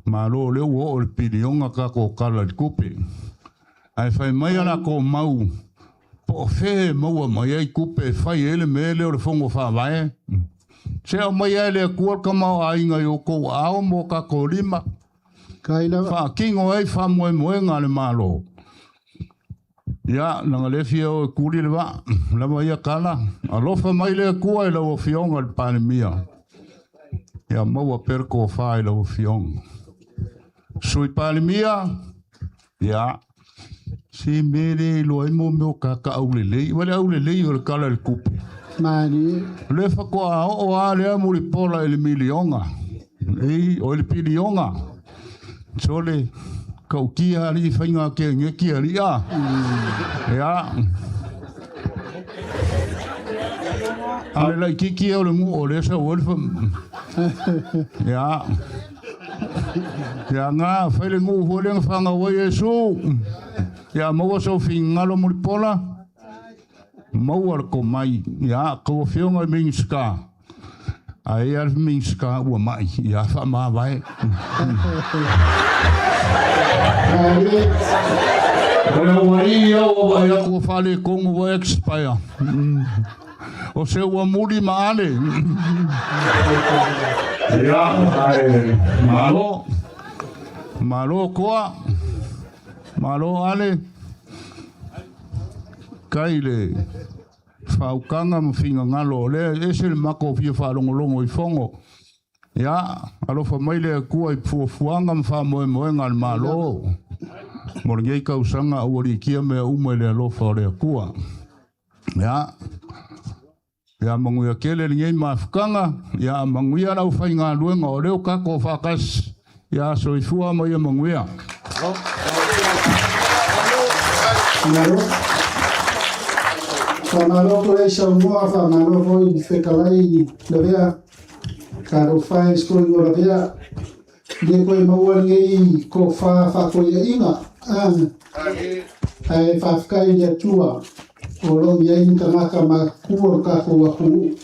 Malo leo o le pilionga ka ko kala le kupe. Ai whai mai ana ko mau. Po fe maua mai ai kupe whai ele me leo le fongo whawae. Se au mai ai le kuar ka mau a inga i o kou ao mo ka ko lima. Wha kingo ai wha moe ngā le malo. Ia, nanga le fia o kuri le wa. Lama ia kala. Alofa mai le kua i lau fionga le panemia. Ia maua perko wha i lau fionga. Sui panemia. Ia. Si mere lo imo meo kaka au le lei. Wale au le lei o le kala le kupe. Le whakoa o a lea muri pola e le milionga. Ei, o le pilionga. Sole, kau kia ali whainga ke ngeki ali a. Ea. Ale lai kiki au le mu o le sa wolfa. Ea. Ea ngā, whaile ngu huolenga whanga wa Yesu. Ea maua sau whingalo muri pola. Maua ko mai. Ea, kau whionga minska. Ai ar minska ua mai. Ea wha maa vai. Ea wai au wai ako whale kongu wa expire. O se ua muri maale. Ea, ai, malo. Malo koa. Malo ale. Kaile. Whaukanga mwhinga ngalo. Le ese le mako fia whalongolongo i whongo. Ia, alofa maile kua i fuafuanga mwha moe ngal malo. Moringei kausanga awari kia mea umaile alofa o lea kua. Ia. Ia manguia kele ngei mafukanga. Ia manguia rau whai ngā luenga o leo kako whakas. Ia so i fua mai a manguia. Whamalo ko e sa mua, whamalo ko i whekalai la vea. Ka rau whae skoi o la vea. Le koe maua ngei ko wha ko ia inga. Ai whafkai le tua. Olo miai ni kamaka makua ka ko waku.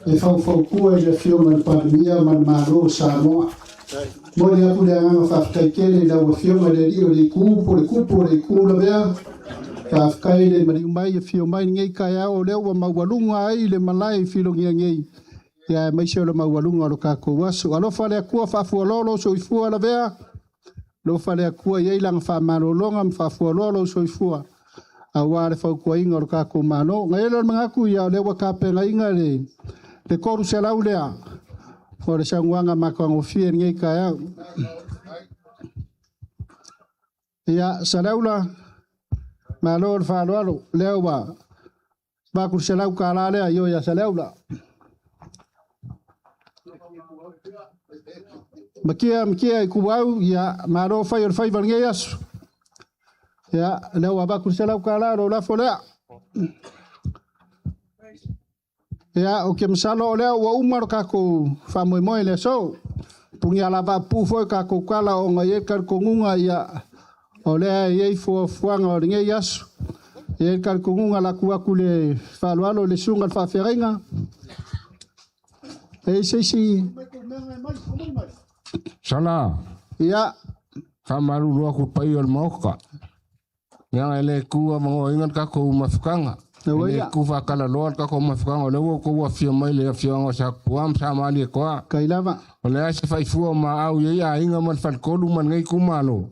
E fau kua le fio man pandemia man malo Samoa. Mo le apu le anga whafkaikele la wa fio man le rio le kupu la mea. Whafkai le mariu mai e fio mai ngai kai au leo wa maualunga ai le malai filo ngai. Ya mai se le maualunga lo ka ko wasu. Alo fale akua whafualolo so ifua la mea. Lo fale akua iei lang whamarolonga mfafualolo so ifua. Awa le fau kua inga o ka ko mano. Ngai lo mangaku ia le wa ka penga inga le koru se lau lea. O le sanguanga makango fie ngai kaya. Ia sa laula malo le whaaloalo leo wa. Bakur se lau ka la lea yo ia sa laula. Makia i kuwau ia malo fai o le fai valngai asu. Ya, leo abaku selau kalaro la folea. Ya, o ke msalo leo wa umar kako famoi moi le so. Pungi ala ba pu foi kako kala o ngai kar kongunga ya. Ole ye fo fuanga o ngai yasu. Ye kar kongunga la kuaku le falualo le sunga fa feringa. E si. Sala. Ya. Kamaru lo ku pai ol moka. Yang ele kua mango ingat kako mafukanga. Ele ku fakala lo kako mafukanga le wo ko wa fia mai le fia ngo sa puam sa mali ko. Kailava. Ole ase fai fu ma au ye ya inga man fal kolu man ngai ku malo.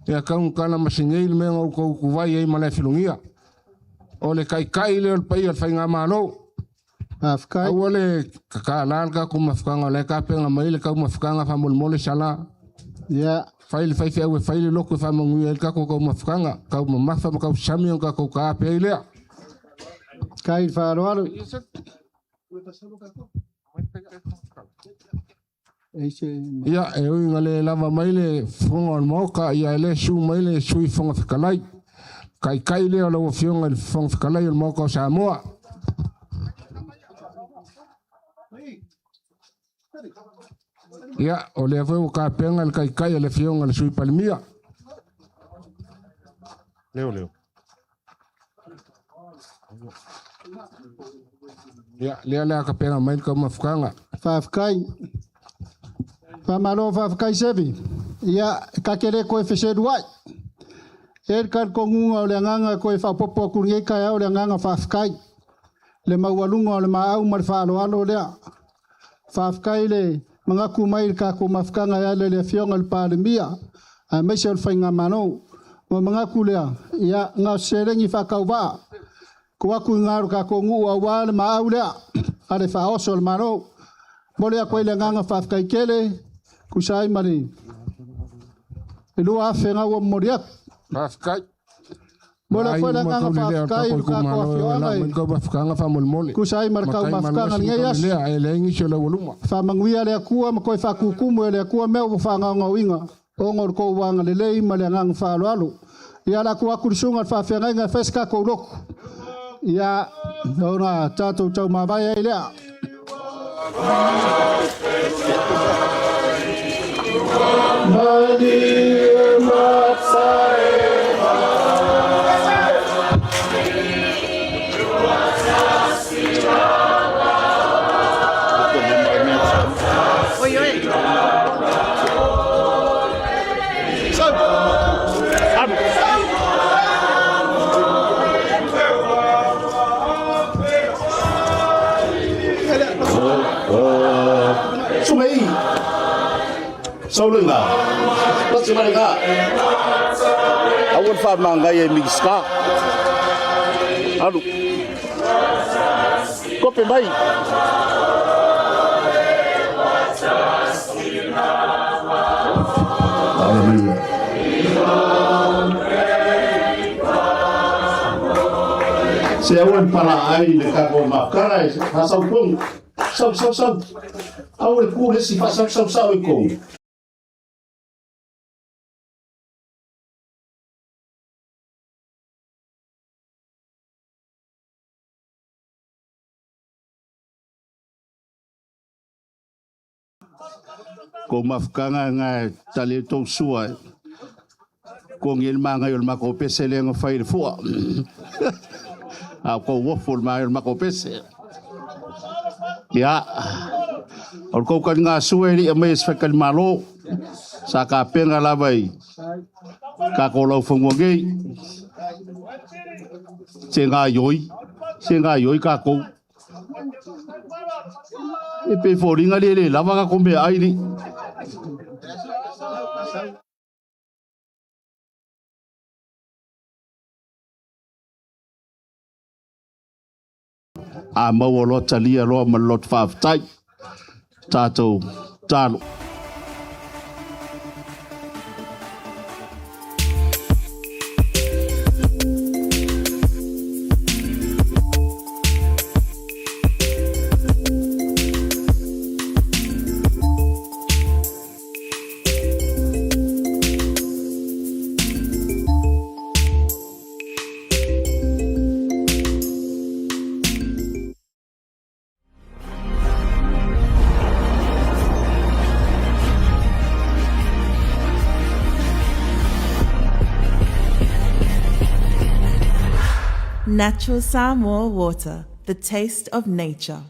Ya kan kana masingei me ngo ko ku vai ye mala filungia. Ole kai le pai al fai nga malo. Afkai. Ole ka lan ka ku mafukanga le ka penga mai le ka mafukanga fa mol mole sala. Ya. Fai awe fai loko fa mangu el ka ko mafukanga ka mafa ka sami ka ko ka pe ile kai faroalo ya e o ngale lava maile fonga moka ya le su maile sui fonga fikalai kai le o fonga el fonga fikalai el moka Samoa ya o le fo ka penga el kai le fionga le sui palmia leo ya le ka penga mai ka mafukanga fafkai famalo fafkai sevi ya ka kere ko fese duai kar kongunga o le nganga ko fa popo kunge ka o le nganga fafkai le mawalunga le mau marfalo alo le fafkai le mangaku mai ka ko mafkanga ya le fionga le pandemia a mesel fainga mano mo mangaku le ya nga serengi fa kauba ko aku ngaru ka ko ngu wa le mau le ale fa osol mano mole ko le nganga fafkai kele kusai mari lu afenga wo moriak fafkai mole ko le nganga fafkai ka ko fionga ko mafkanga fa mol mole kusai marka mafkanga ngai le le ngi chola woluma fa mangwia le kuwa ko fa kukumu le kuwa me fa nganga winga o ngor ko wanga le le ma le ngang fa lo ya la kuwa kursunga fa fenga nga feska ko lok ya ora tato tau ma vai ile Mani matsai Saulunga. What's your name? I would find Mangay Mixka. Alu. Kopi mai. Saya wan para ai dekat rumah karai pasal pun. Sam. Awal kulit sifat sam ikut. Ko mafkanga nga tali tong suai ko ngil manga yol mako pesele nga fai fua ko wofol mai mako pese ya or ko kan nga sueli mai spekal malo sa ka penga labai ka ko lo fongo ge senga yoi ka ko e pe foringa le lava ka kombe ai ni a mau lo talia lo ma lot fa tai tato talo Natural Samoa water, the taste of nature.